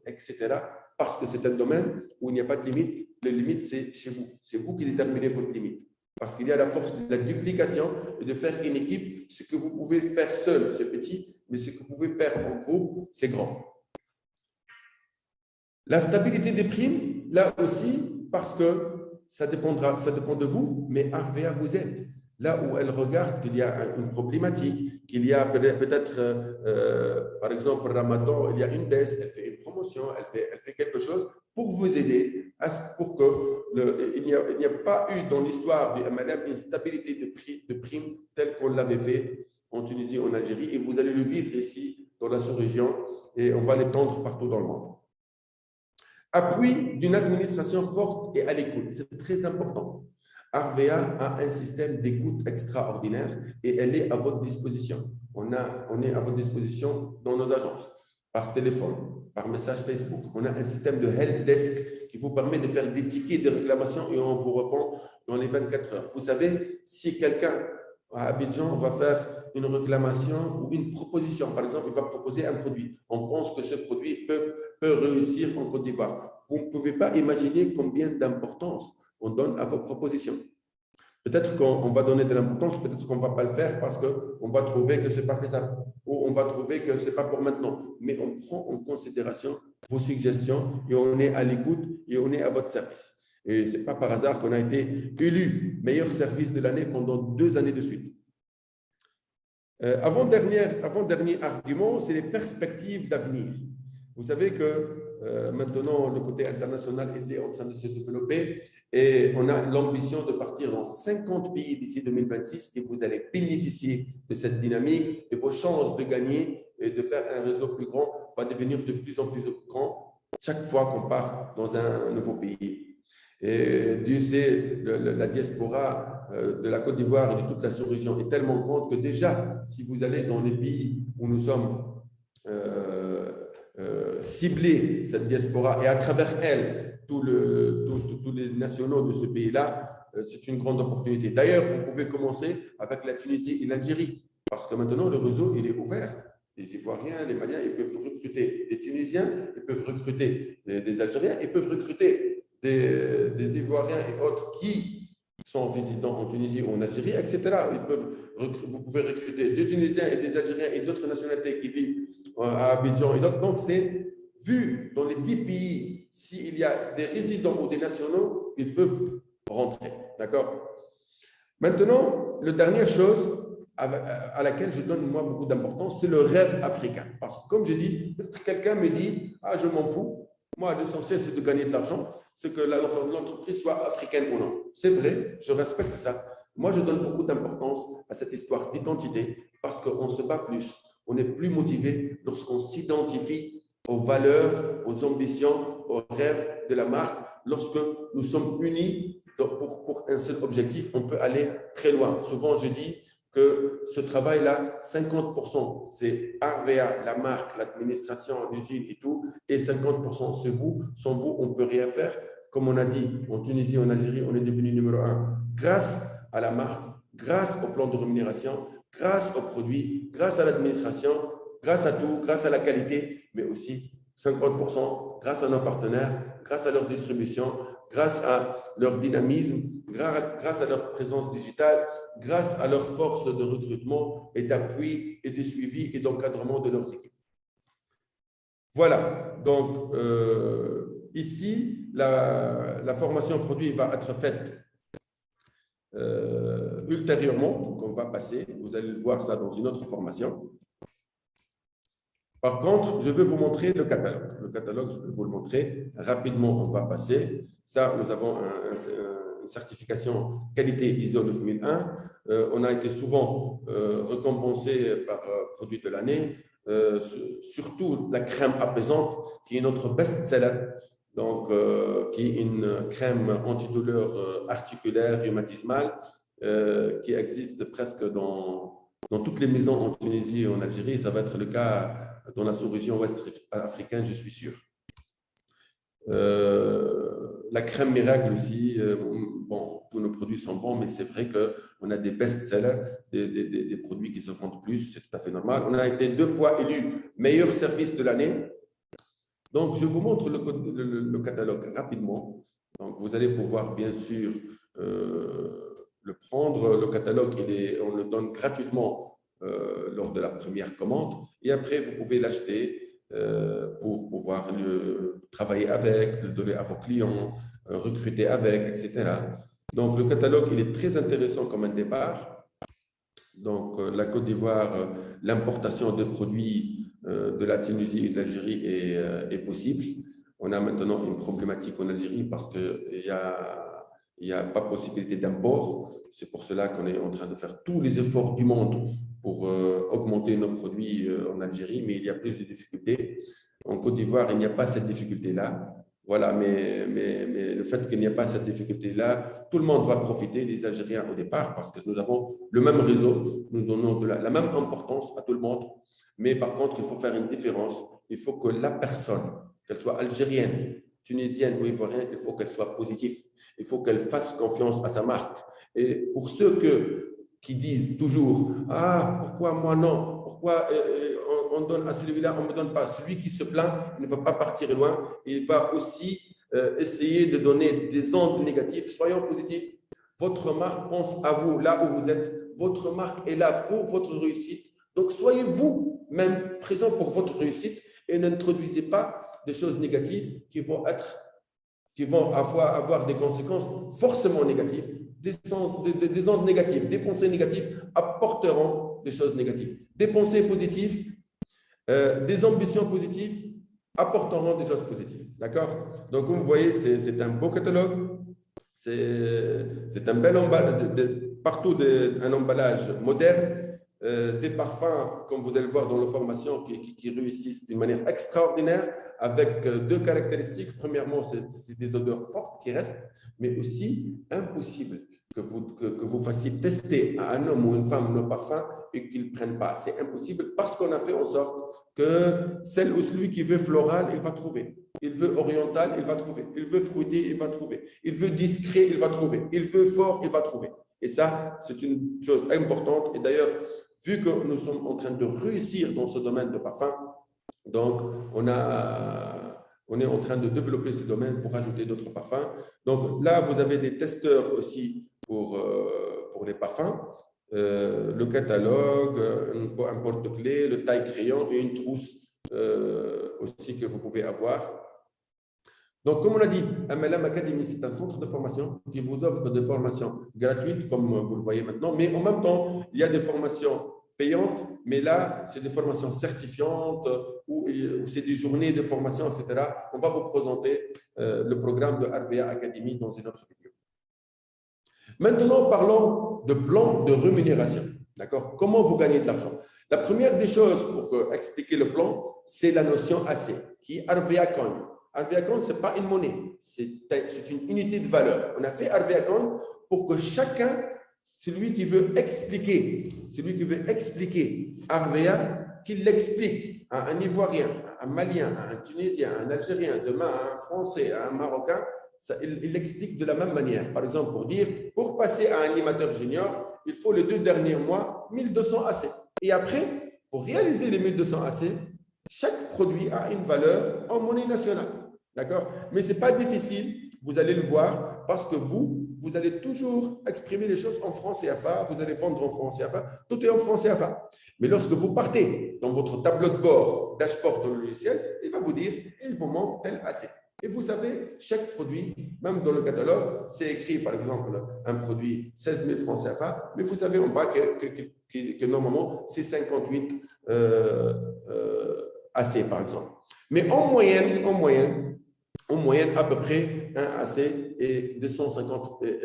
Speaker 1: etc. Parce que c'est un domaine où il n'y a pas de limite. Les limites, c'est chez vous. C'est vous qui déterminez votre limite. Parce qu'il y a la force de la duplication et de faire une équipe. Ce que vous pouvez faire seul, c'est petit, mais ce que vous pouvez faire en groupe, c'est grand. La stabilité des primes, là aussi, parce que ça dépend de vous, mais Arvea vous aide. Là où elle regarde qu'il y a une problématique, qu'il y a peut-être, par exemple, Ramadan, il y a une baisse, elle fait une promotion, elle fait quelque chose pour vous aider, pour qu'il n'y a pas eu dans l'histoire du MLM une stabilité de primes telle qu'on l'avait fait en Tunisie, en Algérie, et vous allez le vivre ici, dans la sous-région, et on va l'étendre partout dans le monde. Appui d'une administration forte et à l'écoute, c'est très important. Arvea a un système d'écoute extraordinaire et elle est à votre disposition. On est à votre disposition dans nos agences, par téléphone, par message Facebook. On a un système de help desk qui vous permet de faire des tickets de réclamation et on vous répond dans les 24 heures. Vous savez, si quelqu'un à Abidjan va faire une réclamation ou une proposition, par exemple, il va proposer un produit. On pense que ce produit peut réussir en Côte d'Ivoire. Vous ne pouvez pas imaginer combien d'importance on donne à vos propositions. Peut-être qu'on va donner de l'importance, peut-être qu'on ne va pas le faire parce qu'on va trouver que ce n'est pas faisable ou on va trouver que ce n'est pas pour maintenant. Mais on prend en considération vos suggestions et on est à l'écoute et on est à votre service. Et ce n'est pas par hasard qu'on a été élu meilleur service de l'année pendant 2 années de suite. Avant-dernier argument, c'est les perspectives d'avenir. Vous savez que maintenant, le côté international est en train de se développer et on a l'ambition de partir dans 50 pays d'ici 2026 et vous allez bénéficier de cette dynamique et vos chances de gagner et de faire un réseau plus grand va devenir de plus en plus grand chaque fois qu'on part dans un nouveau pays. Et Dieu sait, la diaspora de la Côte d'Ivoire et de toute la sous-région est tellement grande que déjà, si vous allez dans les pays où nous sommes cibler cette diaspora et à travers elle tous les nationaux de ce pays-là, c'est une grande opportunité. D'ailleurs, vous pouvez commencer avec la Tunisie et l'Algérie parce que maintenant le réseau il est ouvert. Les Ivoiriens, les Maliens, ils peuvent recruter des Tunisiens, ils peuvent recruter des Algériens, ils peuvent recruter des Ivoiriens et autres qui sont résidents en Tunisie ou en Algérie, etc. Vous pouvez recruter des Tunisiens et des Algériens et d'autres nationalités qui vivent à Abidjan et d'autres. Donc, c'est vu dans les 10 pays, s'il y a des résidents ou des nationaux, ils peuvent rentrer. D'accord? Maintenant, la dernière chose à laquelle je donne moi beaucoup d'importance, c'est le rêve africain. Parce que comme je dis, quelqu'un me dit, ah, je m'en fous, Moi, l'essentiel, c'est de gagner de l'argent, c'est que l'entreprise soit africaine ou non. C'est vrai, je respecte ça. Moi, je donne beaucoup d'importance à cette histoire d'identité parce qu'on se bat plus, on est plus motivé lorsqu'on s'identifie aux valeurs, aux ambitions, aux rêves de la marque. Lorsque nous sommes unis pour un seul objectif, on peut aller très loin. Souvent, je dis que ce travail-là, 50%, c'est RVA, la marque, l'administration, l'usine et tout, et 50%, c'est vous. Sans vous, on ne peut rien faire. Comme on a dit, en Tunisie, en Algérie, on est devenu numéro 1 grâce à la marque, grâce au plan de rémunération, grâce aux produits, grâce à l'administration, grâce à tout, grâce à la qualité, mais aussi 50% grâce à nos partenaires, grâce à leur distribution, grâce à leur dynamisme, grâce à leur présence digitale, grâce à leur force de recrutement et d'appui et de suivi et d'encadrement de leurs équipes. Voilà, donc ici, la formation produit va être faite ultérieurement, donc on va passer, vous allez voir ça dans une autre formation. Par contre, je vais vous montrer le catalogue. Le catalogue, je vais vous le montrer rapidement, on va passer. Ça, nous avons une certification qualité ISO 9001. On a été souvent récompensé par produit de l'année, surtout la crème apaisante, qui est notre best-seller, donc qui est une crème antidouleur articulaire rhumatismale qui existe presque dans toutes les maisons en Tunisie et en Algérie. Ça va être le cas dans la sous-région ouest africaine, je suis sûr. La crème miracle aussi, bon, tous nos produits sont bons, mais c'est vrai qu'on a des best-sellers, des produits qui se vendent plus, c'est tout à fait normal. On a été 2 fois élu meilleur service de l'année. Donc, je vous montre le catalogue rapidement. Donc, vous allez pouvoir, bien sûr, le prendre. Le catalogue, on le donne gratuitement lors de la première commande. Et après, vous pouvez l'acheter pour pouvoir travailler avec, le donner à vos clients, recruter avec, etc. Donc, le catalogue, il est très intéressant comme un départ. Donc, la Côte d'Ivoire, l'importation de produits de la Tunisie et de l'Algérie est possible. On a maintenant une problématique en Algérie parce qu'il n'y a pas possibilité d'import. C'est pour cela qu'on est en train de faire tous les efforts du monde pour augmenter nos produits en Algérie, mais il y a plus de difficultés. En Côte d'Ivoire, il n'y a pas cette difficulté-là. Voilà, mais le fait qu'il n'y ait pas cette difficulté-là, tout le monde va profiter, les Algériens au départ, parce que nous avons le même réseau, nous donnons la même importance à tout le monde. Mais par contre, il faut faire une différence. Il faut que la personne, qu'elle soit algérienne, tunisienne ou ivoirienne, il faut qu'elle soit positive. Il faut qu'elle fasse confiance à sa marque. Et pour ceux qui disent toujours « Ah, pourquoi moi non? Pourquoi on donne à celui-là, on ne me donne pas ?» Celui qui se plaint, il ne va pas partir loin. Il va aussi essayer de donner des ondes négatives. Soyons positifs. Votre marque pense à vous là où vous êtes. Votre marque est là pour votre réussite. Donc, soyez vous-même présent pour votre réussite et n'introduisez pas des choses négatives qui vont avoir des conséquences forcément négatives. Des ondes négatives, des pensées négatives apporteront des choses négatives. Des pensées positives, des ambitions positives apporteront des choses positives. D'accord? Donc, comme vous voyez, c'est un beau catalogue. C'est un bel emballage, partout un emballage moderne. Des parfums, comme vous allez le voir dans la formation, qui réussissent d'une manière extraordinaire, avec 2 caractéristiques. Premièrement, c'est des odeurs fortes qui restent, mais aussi impossible que vous fassiez tester à un homme ou une femme nos parfums et qu'ils ne prennent pas. C'est impossible parce qu'on a fait en sorte que celle ou celui qui veut floral, il va trouver. Il veut oriental, il va trouver. Il veut fruité, il va trouver. Il veut discret, il va trouver. Il veut fort, il va trouver. Et ça, c'est une chose importante. Et d'ailleurs, vu que nous sommes en train de réussir dans ce domaine de parfum, donc on est en train de développer ce domaine pour ajouter d'autres parfums. Donc là, vous avez des testeurs aussi pour les parfums, le catalogue, un porte-clés, le taille-crayon et une trousse aussi que vous pouvez avoir. Donc, comme on a dit, MLM Academy, c'est un centre de formation qui vous offre des formations gratuites, comme vous le voyez maintenant, mais en même temps, il y a des formations payantes, mais là, c'est des formations certifiantes ou c'est des journées de formation, etc. On va vous présenter le programme de RVA Academy dans une autre vidéo. Maintenant, parlons de plan de rémunération. D'accord? Comment vous gagnez de l'argent? La première des choses pour expliquer le plan, c'est la notion AC, qui est RVA Coin. RVA Coin, ce n'est pas une monnaie, c'est une unité de valeur. On a fait RVA Coin pour que chacun, celui qui veut expliquer RVA, qu'il l'explique à un Ivoirien, à un Malien, à un Tunisien, à un Algérien, demain à un Français, à un Marocain, il l'explique de la même manière. Par exemple, pour dire, pour passer à un animateur junior, il faut les 2 derniers mois, 1200 AC. Et après, pour réaliser les 1200 AC, chaque produit a une valeur en monnaie nationale. D'accord? Mais ce n'est pas difficile, vous allez le voir, parce que vous allez toujours exprimer les choses en francs CFA, vous allez vendre en francs CFA, tout est en francs CFA. Mais lorsque vous partez dans votre tableau de bord, dashboard dans le logiciel, il va vous dire, il vous manque tel AC. Et vous savez, chaque produit, même dans le catalogue, c'est écrit, par exemple, un produit 16 000 francs CFA, mais vous savez en bas que normalement, c'est 58 AC, par exemple. Mais en moyenne, à peu près, un AC est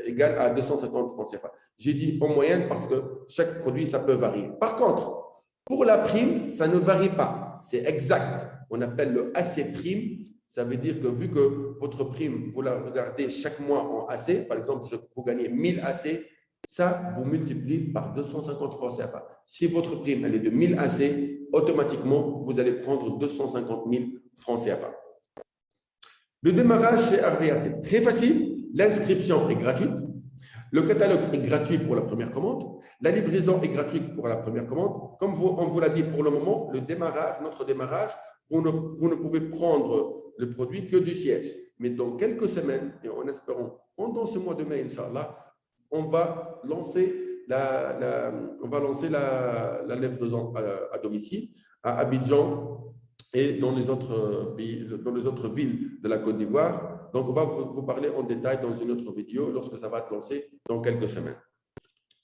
Speaker 1: égal à 250 francs CFA. J'ai dit en moyenne parce que chaque produit, ça peut varier. Par contre, pour la prime, ça ne varie pas. C'est exact. On appelle le AC prime. Ça veut dire que vu que votre prime, vous la regardez chaque mois en AC, par exemple, vous gagnez 1000 AC, ça, vous multipliez par 250 francs CFA. Si votre prime elle est de 1000 AC, automatiquement, vous allez prendre 250 000 francs CFA. Le démarrage chez RVA, c'est très facile. L'inscription est gratuite. Le catalogue est gratuit pour la première commande. La livraison est gratuite pour la première commande. Comme on vous l'a dit pour le moment, notre démarrage, vous ne pouvez prendre le produit que du siège. Mais dans quelques semaines, et en espérant pendant ce mois de mai, Inch'Allah, on va lancer la livraison à domicile à Abidjan et dans les autres pays, dans les autres villes de la Côte d'Ivoire. Donc, on va vous parler en détail dans une autre vidéo lorsque ça va être lancé dans quelques semaines.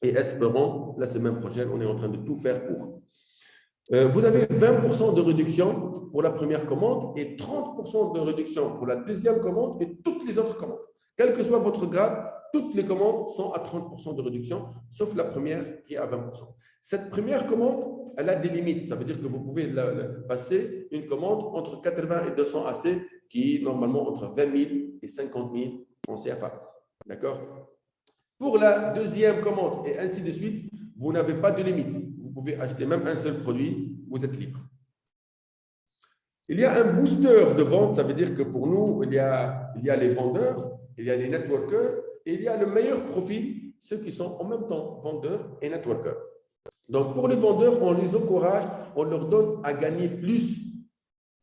Speaker 1: Et espérons, la semaine prochaine, on est en train de tout faire pour. Vous avez 20% de réduction pour la première commande et 30% de réduction pour la deuxième commande et toutes les autres commandes. Quel que soit votre grade, toutes les commandes sont à 30% de réduction, sauf la première qui est à 20%. Cette première commande, elle a des limites. Ça veut dire que vous pouvez passer une commande entre 80 et 200 AC qui est normalement entre 20 000 et 50 000 francs CFA. D'accord? Pour la deuxième commande et ainsi de suite, vous n'avez pas de limite. Vous pouvez acheter même un seul produit, vous êtes libre. Il y a un booster de vente, ça veut dire que pour nous, il y a les vendeurs, il y a les networkers et il y a le meilleur profil, ceux qui sont en même temps vendeurs et networkers. Donc, pour les vendeurs, on les encourage, on leur donne à gagner plus.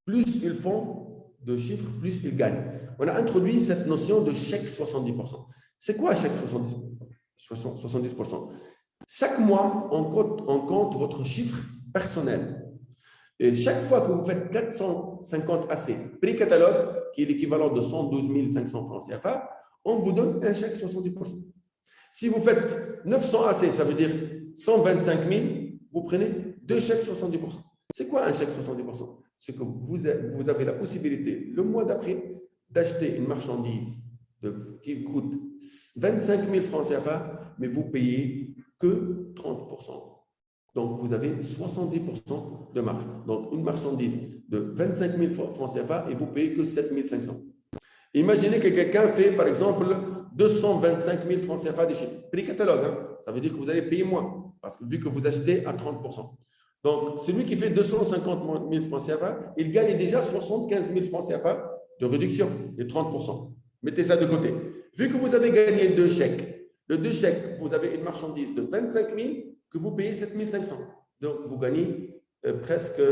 Speaker 1: Plus ils font de chiffres, plus ils gagnent. On a introduit cette notion de chèque 70%. C'est quoi chèque 70%? Chaque mois, on compte votre chiffre personnel. Et chaque fois que vous faites 450 AC, prix catalogue, qui est l'équivalent de 112 500 francs CFA, on vous donne un chèque 70%. Si vous faites 900 AC, ça veut dire 125 000, vous prenez 2 chèques 70%. C'est quoi un chèque 70%? C'est que vous avez la possibilité, le mois d'après, d'acheter une marchandise qui coûte 25 000 francs CFA, mais vous payez que 30%. Donc, vous avez 70% de marge. Donc, une marchandise de 25 000 francs CFA et vous payez que 7 500. Imaginez que quelqu'un fait, par exemple, 225 000 francs CFA de chiffre. Prix catalogue, hein? Ça veut dire que vous allez payer moins, parce que vu que vous achetez à 30%. Donc, celui qui fait 250 000 francs CFA, il gagne déjà 75 000 francs CFA de réduction, de 30%. Mettez ça de côté. Vu que vous avez gagné 2 chèques, de 2 chèques, vous avez une marchandise de 25 000 que vous payez 7 500. Donc, vous gagnez presque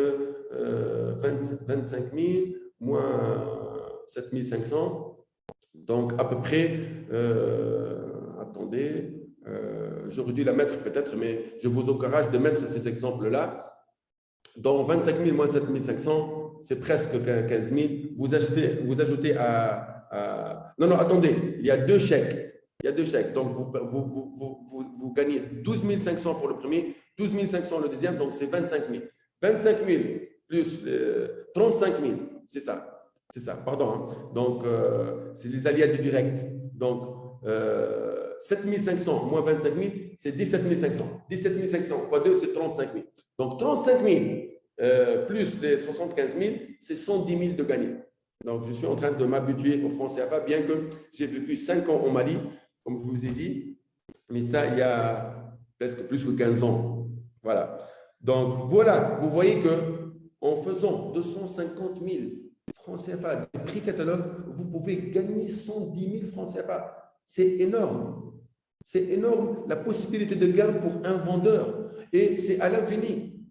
Speaker 1: 25 000 moins 7 500. Donc, à peu près, attendez, j'aurais dû la mettre peut-être, mais je vous encourage de mettre ces exemples-là. Dans 25 000 moins 7 500, c'est presque 15 000. Vous ajoutez à… Non, attendez, il y a 2 chèques. il y a deux chèques. Donc, vous gagnez 12 500 pour le premier, 12 500 le deuxième, donc c'est 25 000. 25 000 plus 35 000, c'est ça. C'est ça, pardon. Hein. Donc, c'est les aléas du direct. Donc, 7 500 moins 25 000, c'est 17 500. 17 500 fois 2, c'est 35 000. Donc, 35 000 plus les 75 000, c'est 110 000 de gagner. Donc, je suis en train de m'habituer au franc CFA, bien que j'ai vécu 5 ans au Mali, comme je vous ai dit, mais ça, il y a presque plus que 15 ans. Voilà. Donc, voilà, vous voyez que en faisant 250 000 francs CFA de prix catalogue, vous pouvez gagner 110 000 francs CFA. C'est énorme. C'est énorme la possibilité de gain pour un vendeur. Et c'est à l'infini.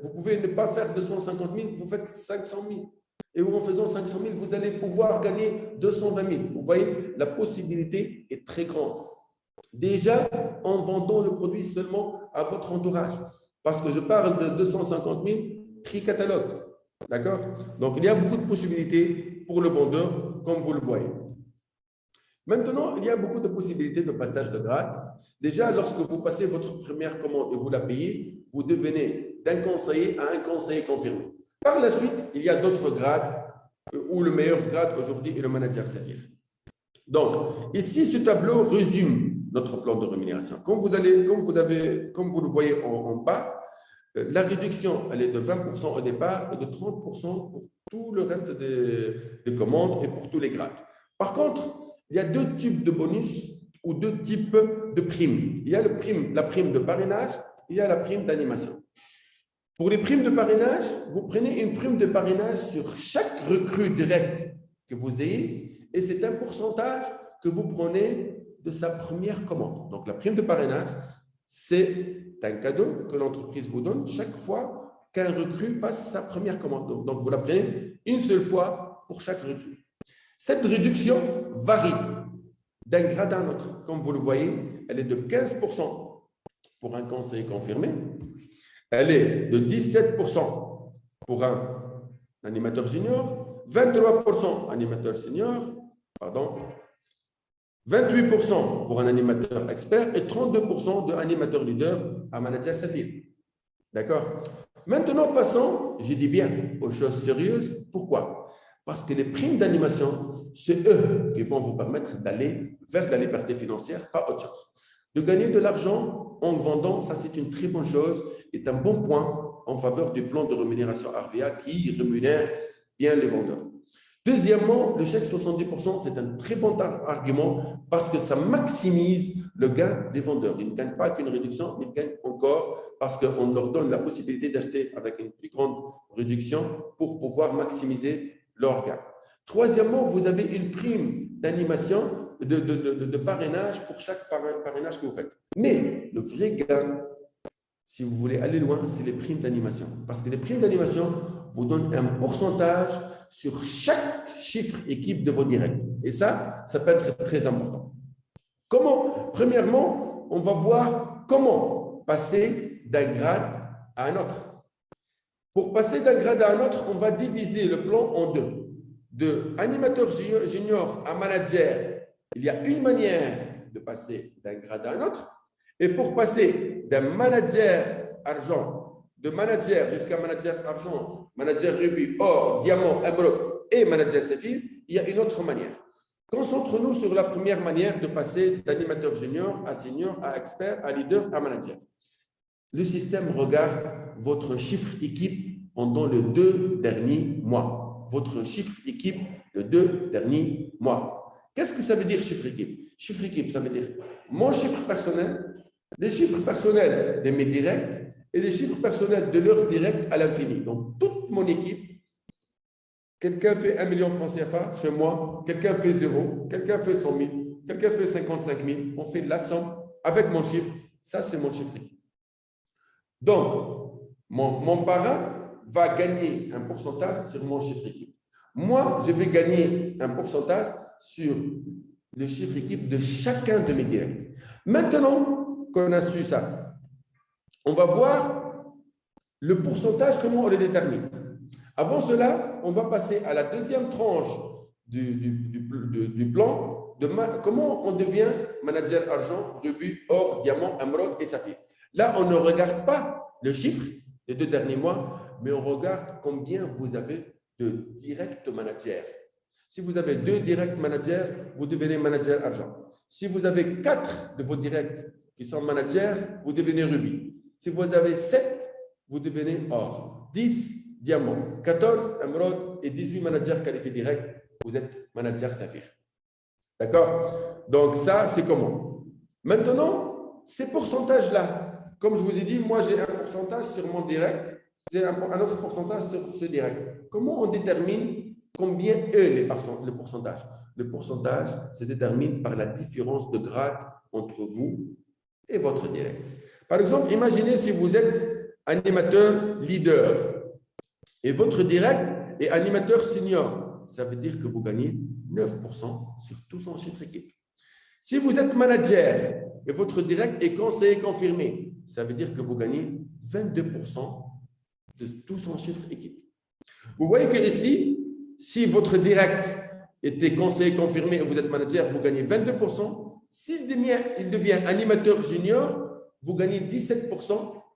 Speaker 1: Vous pouvez ne pas faire 250 000, vous faites 500 000. Et en faisant 500 000, vous allez pouvoir gagner 220 000. Vous voyez, la possibilité est très grande. Déjà, en vendant le produit seulement à votre entourage. Parce que je parle de 250 000 prix catalogue. D'accord? Donc, il y a beaucoup de possibilités pour le vendeur, comme vous le voyez. Maintenant, il y a beaucoup de possibilités de passage de grade. Déjà, lorsque vous passez votre première commande et vous la payez, vous devenez d'un conseiller à un conseiller confirmé. Par la suite, il y a d'autres grades où le meilleur grade aujourd'hui est le manager Saphir. Donc, ici, ce tableau résume notre plan de rémunération. Comme vous le voyez en bas, la réduction, elle est de 20% au départ et de 30% pour tout le reste des commandes et pour tous les grades. Par contre, il y a deux types de bonus ou deux types de primes. Il y a la prime de parrainage, il y a la prime d'animation. Pour les primes de parrainage, vous prenez une prime de parrainage sur chaque recrue directe que vous ayez et c'est un pourcentage que vous prenez de sa première commande. Donc, la prime de parrainage, c'est un cadeau que l'entreprise vous donne chaque fois qu'un recrue passe sa première commande. Donc, vous la prenez une seule fois pour chaque recrue. Cette réduction varie d'un grade à un autre. Comme vous le voyez, elle est de 15% pour un conseiller confirmé. Elle est de 17% pour un animateur junior, 23% animateur senior, 28% pour un animateur expert et 32% de animateur leader à manager Saphir. D'accord? Maintenant, passons, je dis bien, aux choses sérieuses. Pourquoi? Parce que les primes d'animation, c'est eux qui vont vous permettre d'aller vers de la liberté financière, pas autre chose. De gagner de l'argent en vendant, ça c'est une très bonne chose, est un bon point en faveur du plan de rémunération RVA qui rémunère bien les vendeurs. Deuxièmement, le chèque 70%, c'est un très bon argument parce que ça maximise le gain des vendeurs. Ils ne gagnent pas qu'une réduction, mais ils gagnent encore parce qu'on leur donne la possibilité d'acheter avec une plus grande réduction pour pouvoir maximiser leur gain. Troisièmement, vous avez une prime d'animation, de parrainage pour chaque parrainage que vous faites. Mais le vrai gain, si vous voulez aller loin, c'est les primes d'animation. Parce que les primes d'animation vous donnent un pourcentage sur chaque chiffre équipe de vos directs. Et ça peut être très important. Comment? Premièrement, on va voir comment passer d'un grade à un autre. Pour passer d'un grade à un autre, on va diviser le plan en deux. De animateur junior à manager, il y a une manière de passer d'un grade à un autre. Et pour passer d'un manager argent, de manager jusqu'à manager argent, manager rubis, or, diamant, émeraude et manager saphir, il y a une autre manière. Concentrons-nous sur la première manière de passer d'animateur junior à senior, à expert, à leader, à manager. Le système regarde votre chiffre équipe pendant les 2 derniers mois. Votre chiffre équipe les 2 derniers mois. Qu'est-ce que ça veut dire chiffre équipe? Chiffre équipe, ça veut dire mon chiffre personnel, les chiffres personnels de mes directs et les chiffres personnels de leurs directs à l'infini. Donc, toute mon équipe, quelqu'un fait 1 million de francs CFA, c'est moi, quelqu'un fait 0, quelqu'un fait 100 000, quelqu'un fait 55 000, on fait la somme avec mon chiffre, ça c'est mon chiffre équipe. Donc, mon parrain va gagner un pourcentage sur mon chiffre équipe. Moi, je vais gagner un pourcentage sur le chiffre équipe de chacun de mes directs. Maintenant qu'on a su ça, on va voir le pourcentage, comment on le détermine. Avant cela, on va passer à la deuxième tranche du plan comment on devient manager argent, rubis, or, diamant, émeraude et saphir. Là, on ne regarde pas le chiffre des 2 derniers mois, mais on regarde combien vous avez de direct managers. Si vous avez 2 direct managers, vous devenez manager argent. Si vous avez 4 de vos directs qui sont managers, vous devenez rubis. Si vous avez 7, vous devenez or. 10, diamant. 14, émeraude et 18 managers qualifiés direct, vous êtes manager saphir. D'accord? Donc ça, c'est comment? Maintenant, ces pourcentages-là, comme je vous ai dit, moi j'ai un pourcentage sur mon direct, j'ai un autre pourcentage sur ce direct. Comment on détermine combien est le pourcentage? Le pourcentage se détermine par la différence de grade entre vous et votre direct. Par exemple, imaginez si vous êtes animateur leader et votre direct est animateur senior. Ça veut dire que vous gagnez 9% sur tout son chiffre équipe. Si vous êtes manager et votre direct est conseiller confirmé, ça veut dire que vous gagnez 22% de tout son chiffre équipe. Vous voyez que ici, si votre direct était conseiller confirmé et vous êtes manager, vous gagnez 22%. S'il devient animateur junior, vous gagnez 17%,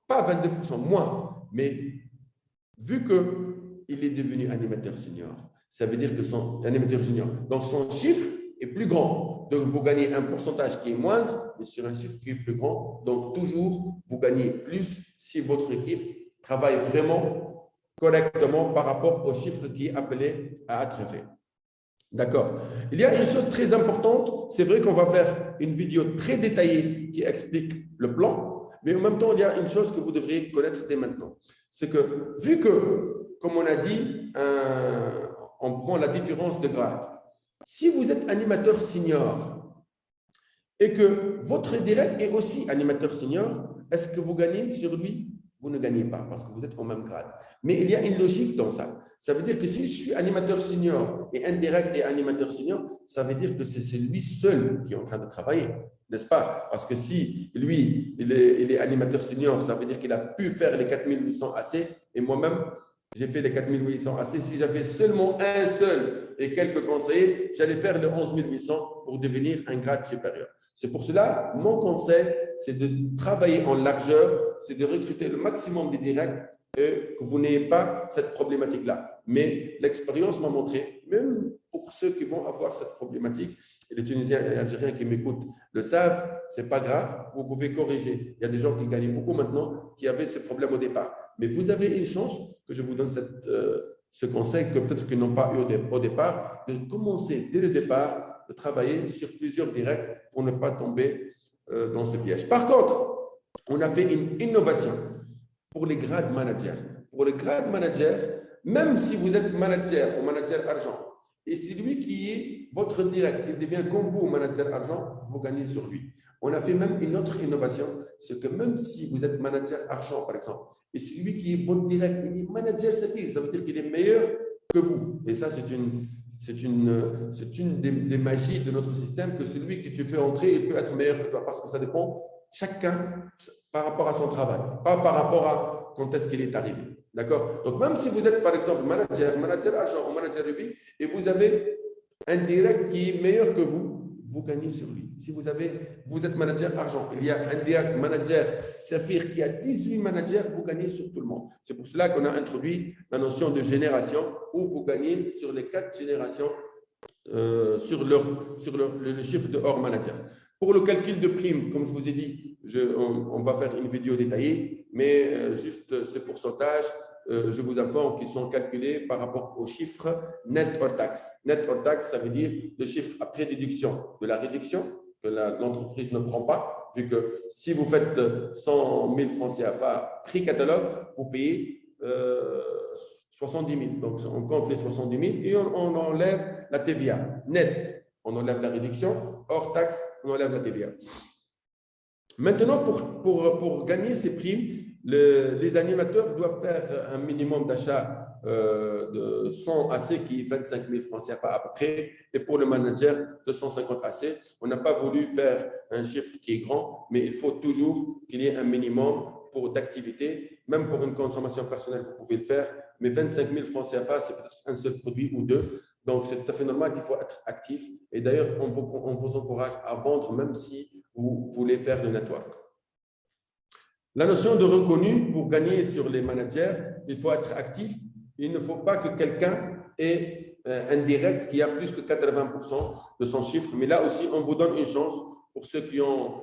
Speaker 1: pas 22%, moins. Mais vu qu'il est devenu animateur senior, ça veut dire que son animateur junior, donc son chiffre est plus grand. Donc, vous gagnez un pourcentage qui est moindre, mais sur un chiffre qui est plus grand. Donc, toujours, vous gagnez plus si votre équipe travaille vraiment correctement par rapport au chiffre qui est appelé à être fait. D'accord. Il y a une chose très importante. C'est vrai qu'on va faire une vidéo très détaillée qui explique le plan, mais en même temps, il y a une chose que vous devriez connaître dès maintenant. C'est que, vu que, comme on a dit, on prend la différence de grade. Si vous êtes animateur senior et que votre direct est aussi animateur senior, est-ce que vous gagnez sur lui? Vous ne gagnez pas parce que vous êtes au même grade. Mais il y a une logique dans ça. Ça veut dire que si je suis animateur senior et indirect et animateur senior, ça veut dire que c'est lui seul qui est en train de travailler, n'est-ce pas? Parce que si lui, il est animateur senior, ça veut dire qu'il a pu faire les 4800 AC et moi-même, j'ai fait les 4800 AC. Si j'avais seulement un seul et quelques conseillers, j'allais faire le 11800 pour devenir un grade supérieur. C'est pour cela, mon conseil, c'est de travailler en largeur, c'est de recruter le maximum de directs et que vous n'ayez pas cette problématique-là. Mais l'expérience m'a montré, même pour ceux qui vont avoir cette problématique, et les Tunisiens et les Algériens qui m'écoutent le savent, ce n'est pas grave, vous pouvez corriger. Il y a des gens qui gagnent beaucoup maintenant qui avaient ce problème au départ. Mais vous avez une chance que je vous donne ce conseil que peut-être qu'ils n'ont pas eu au départ, de commencer dès le départ de travailler sur plusieurs directs pour ne pas tomber dans ce piège. Par contre, on a fait une innovation pour les grades managers. Pour les grades managers, même si vous êtes manager ou manager argent, et c'est lui qui est votre direct, il devient comme vous, manager argent, vous gagnez sur lui. On a fait même une autre innovation, c'est que même si vous êtes manager argent, par exemple, et celui qui est votre direct, il est manager saphir, ça veut dire qu'il est meilleur que vous. Et ça, c'est une des magies de notre système, que celui que tu fais entrer, il peut être meilleur que toi, parce que ça dépend chacun par rapport à son travail, pas par rapport à quand est-ce qu'il est arrivé. D'accord? Donc, même si vous êtes, par exemple, manager argent ou manager rubis, et vous avez un direct qui est meilleur que vous, vous gagnez sur lui. Si vous êtes manager argent, il y a un direct manager saphir qui a 18 managers, vous gagnez sur tout le monde. C'est pour cela qu'on a introduit la notion de génération où vous gagnez sur les 4 générations sur le chiffre de hors manager. Pour le calcul de prime, comme je vous ai dit, on va faire une vidéo détaillée, mais juste ce pourcentage, je vous informe qu'ils sont calculés par rapport au chiffre net hors taxe. Net hors taxe, ça veut dire le chiffre après déduction de la réduction que l'entreprise ne prend pas, vu que si vous faites 100 000 francs CFA prix catalogue, vous payez 70 000. Donc, on compte les 70 000 et on enlève la TVA. Net, on enlève la réduction. Hors taxe, on enlève la TVA. Maintenant, pour gagner ces primes, les animateurs doivent faire un minimum d'achat de 100 AC qui est 25 000 francs CFA à peu près, et pour le manager, 250 AC. On n'a pas voulu faire un chiffre qui est grand, mais il faut toujours qu'il y ait un minimum d'activité. Même pour une consommation personnelle, vous pouvez le faire, mais 25 000 francs CFA, c'est peut-être un seul produit ou deux. Donc, c'est tout à fait normal qu'il faut être actif. Et d'ailleurs, on vous encourage à vendre même si vous voulez faire le network. La notion de reconnu, pour gagner sur les managers, il faut être actif. Il ne faut pas que quelqu'un ait un direct qui a plus que 80% de son chiffre. Mais là aussi, on vous donne une chance pour ceux qui ont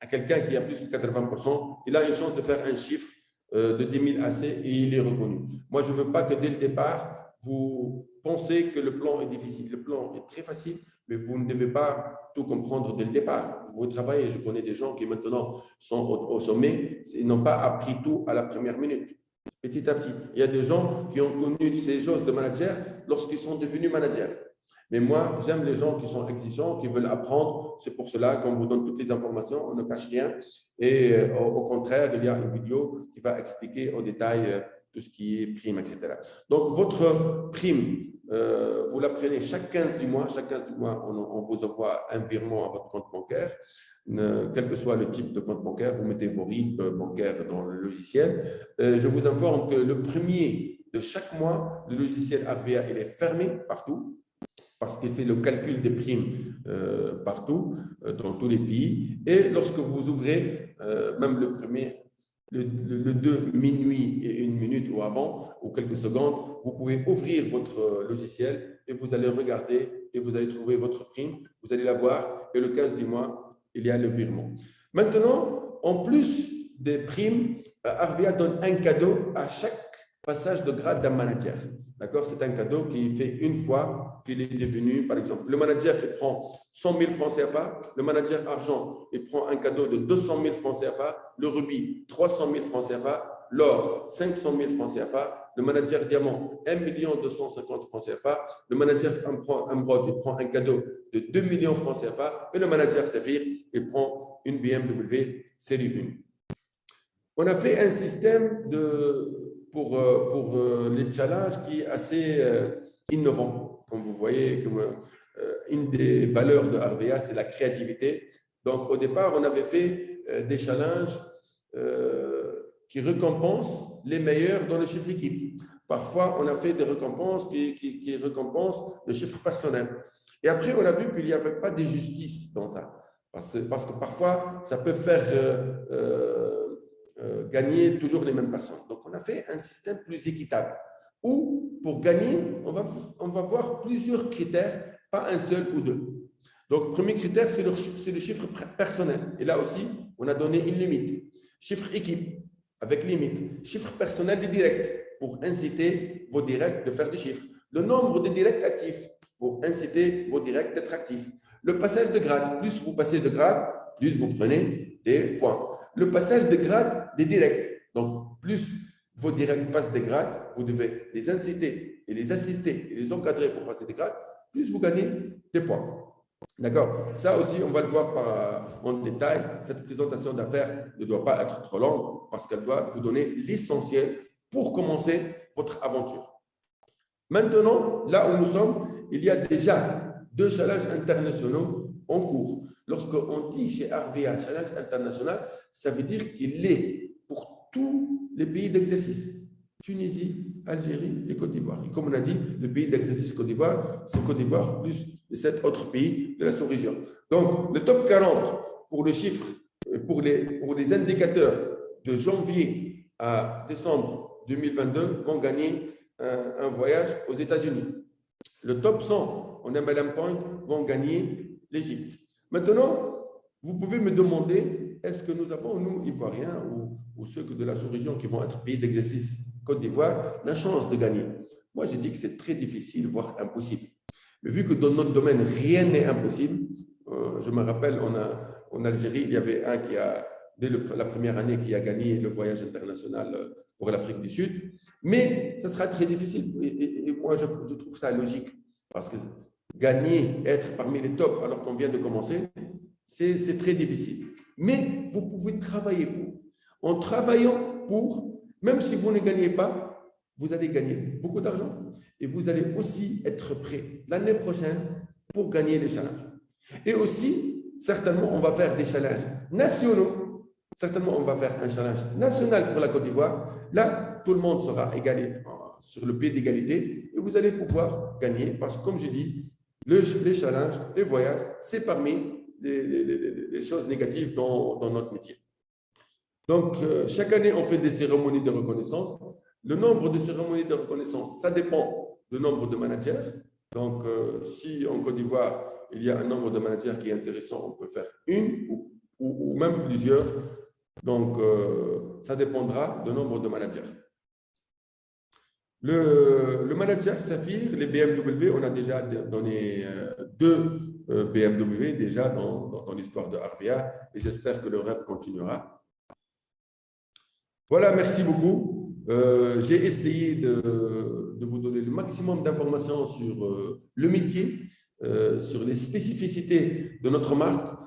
Speaker 1: quelqu'un qui a plus que 80%. Il a une chance de faire un chiffre de 10 000 AC et il est reconnu. Moi, je ne veux pas que dès le départ, vous pensez que le plan est difficile. Le plan est très facile, mais vous ne devez pas tout comprendre dès le départ. Vous travaillez, je connais des gens qui maintenant sont au sommet, ils n'ont pas appris tout à la première minute. Petit à petit, il y a des gens qui ont connu ces choses de manager lorsqu'ils sont devenus managers. Mais moi, j'aime les gens qui sont exigeants, qui veulent apprendre. C'est pour cela qu'on vous donne toutes les informations, on ne cache rien. Et au contraire, il y a une vidéo qui va expliquer au détail tout ce qui est prime, etc. Donc, votre prime, vous la prenez chaque 15 du mois. Chaque 15 du mois, on vous envoie un virement à votre compte bancaire. Quel que soit le type de compte bancaire, vous mettez vos RIB bancaires dans le logiciel. Je vous informe que le premier de chaque mois, le logiciel Harvea, il est fermé partout parce qu'il fait le calcul des primes partout, dans tous les pays. Et lorsque vous ouvrez, même le premier, le 2 minuit et 1 minute ou avant, ou quelques secondes, vous pouvez ouvrir votre logiciel et vous allez regarder et vous allez trouver votre prime. Vous allez la voir et le 15 du mois, il y a le virement. Maintenant, en plus des primes, Harvea donne un cadeau à chaque passage de grade d'un manager. D'accord? C'est un cadeau qui est fait une fois qu'il est devenu, par exemple, le manager, il prend 100 000 francs CFA, le manager argent, il prend un cadeau de 200 000 francs CFA, le rubis, 300 000 francs CFA, l'or, 500 000 francs CFA, le manager diamant, 1 250 000 francs CFA, le manager émeraude, il prend un cadeau de 2 millions francs CFA, et le manager saphir, il prend une BMW série 1. On a fait un système pour les challenges qui est assez innovant. Comme vous voyez, une des valeurs de Harvea, c'est la créativité. Donc, au départ, on avait fait des challenges qui récompensent les meilleurs dans le chiffre équipe. Parfois, on a fait des récompenses qui récompensent le chiffre personnel. Et après, on a vu qu'il n'y avait pas de justice dans ça. Parce que parfois, ça peut faire gagner toujours les mêmes personnes. Donc, on a fait un système plus équitable où, pour gagner, on va voir plusieurs critères, pas un seul ou deux. Donc, le premier critère, c'est le chiffre personnel. Et là aussi, on a donné une limite. Chiffre équipe, avec limite. Chiffre personnel des directs, pour inciter vos directs de faire du chiffre. Le nombre de directs actifs, pour inciter vos directs d'être actifs. Le passage de grade, plus vous passez de grade, plus vous prenez des points. Le passage de grade des directs. Donc, plus vos directs passent des grades, vous devez les inciter et les assister et les encadrer pour passer des grades, plus vous gagnez des points. D'accord? Ça aussi, on va le voir en détail. Cette présentation d'affaires ne doit pas être trop longue parce qu'elle doit vous donner l'essentiel pour commencer votre aventure. Maintenant, là où nous sommes, il y a déjà 2 challenges internationaux en cours. Lorsqu'on dit chez Harvea challenge international, ça veut dire qu'il est pour tous les pays d'exercice. Tunisie, Algérie et Côte d'Ivoire. Et comme on a dit, le pays d'exercice Côte d'Ivoire, c'est Côte d'Ivoire plus les 7 autres pays de la sous-région. Donc, le top 40 pour le chiffre, pour les indicateurs de janvier à décembre 2022 vont gagner un voyage aux États-Unis. Le top 100 en MLM Point vont gagner l'Égypte. Maintenant, vous pouvez me demander, est-ce que nous avons, nous, Ivoiriens ou ceux de la sous-région qui vont être pays d'exercice Côte d'Ivoire, la chance de gagner? Moi, j'ai dit que c'est très difficile, voire impossible. Mais vu que dans notre domaine, rien n'est impossible, je me rappelle, en Algérie, il y avait un qui a, dès la première année, qui a gagné le voyage international pour l'Afrique du Sud. Mais ça sera très difficile. Et moi, je trouve ça logique. Parce que gagner, être parmi les tops alors qu'on vient de commencer, c'est très difficile. Mais vous pouvez travailler pour. En travaillant pour, même si vous ne gagnez pas, vous allez gagner beaucoup d'argent et vous allez aussi être prêt l'année prochaine pour gagner les challenges. Et aussi, certainement, on va faire des challenges nationaux. Certainement, on va faire un challenge national pour la Côte d'Ivoire. Là, tout le monde sera égalé sur le pied d'égalité et vous allez pouvoir gagner parce que, comme je dis, les challenges, les voyages, c'est parmi les choses négatives dans notre métier. Donc, chaque année, on fait des cérémonies de reconnaissance. Le nombre de cérémonies de reconnaissance, ça dépend du nombre de managers. Donc, si en Côte d'Ivoire, il y a un nombre de managers qui est intéressant, on peut faire une ou même plusieurs. Donc, ça dépendra du nombre de managers. Le manager Saphir, les BMW, on a déjà donné 2 BMW déjà dans l'histoire de RVA et j'espère que le rêve continuera. Voilà, merci beaucoup. J'ai essayé de vous donner le maximum d'informations sur le métier, sur les spécificités de notre marque,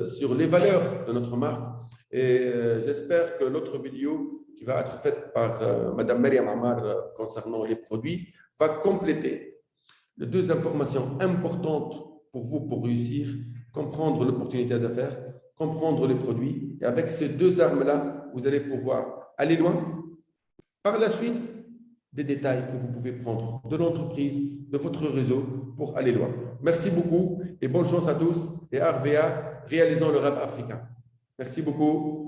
Speaker 1: sur les valeurs de notre marque. Et j'espère que l'autre vidéo qui va être faite par Madame Mariam Amar concernant les produits va compléter les 2 informations importantes pour vous pour réussir, comprendre l'opportunité d'affaires, comprendre les produits. Et avec ces 2 armes-là, vous allez pouvoir aller loin. Par la suite, des détails que vous pouvez prendre de l'entreprise, de votre réseau pour aller loin. Merci beaucoup et bonne chance à tous. Et RVA, réalisons le rêve africain. Merci beaucoup.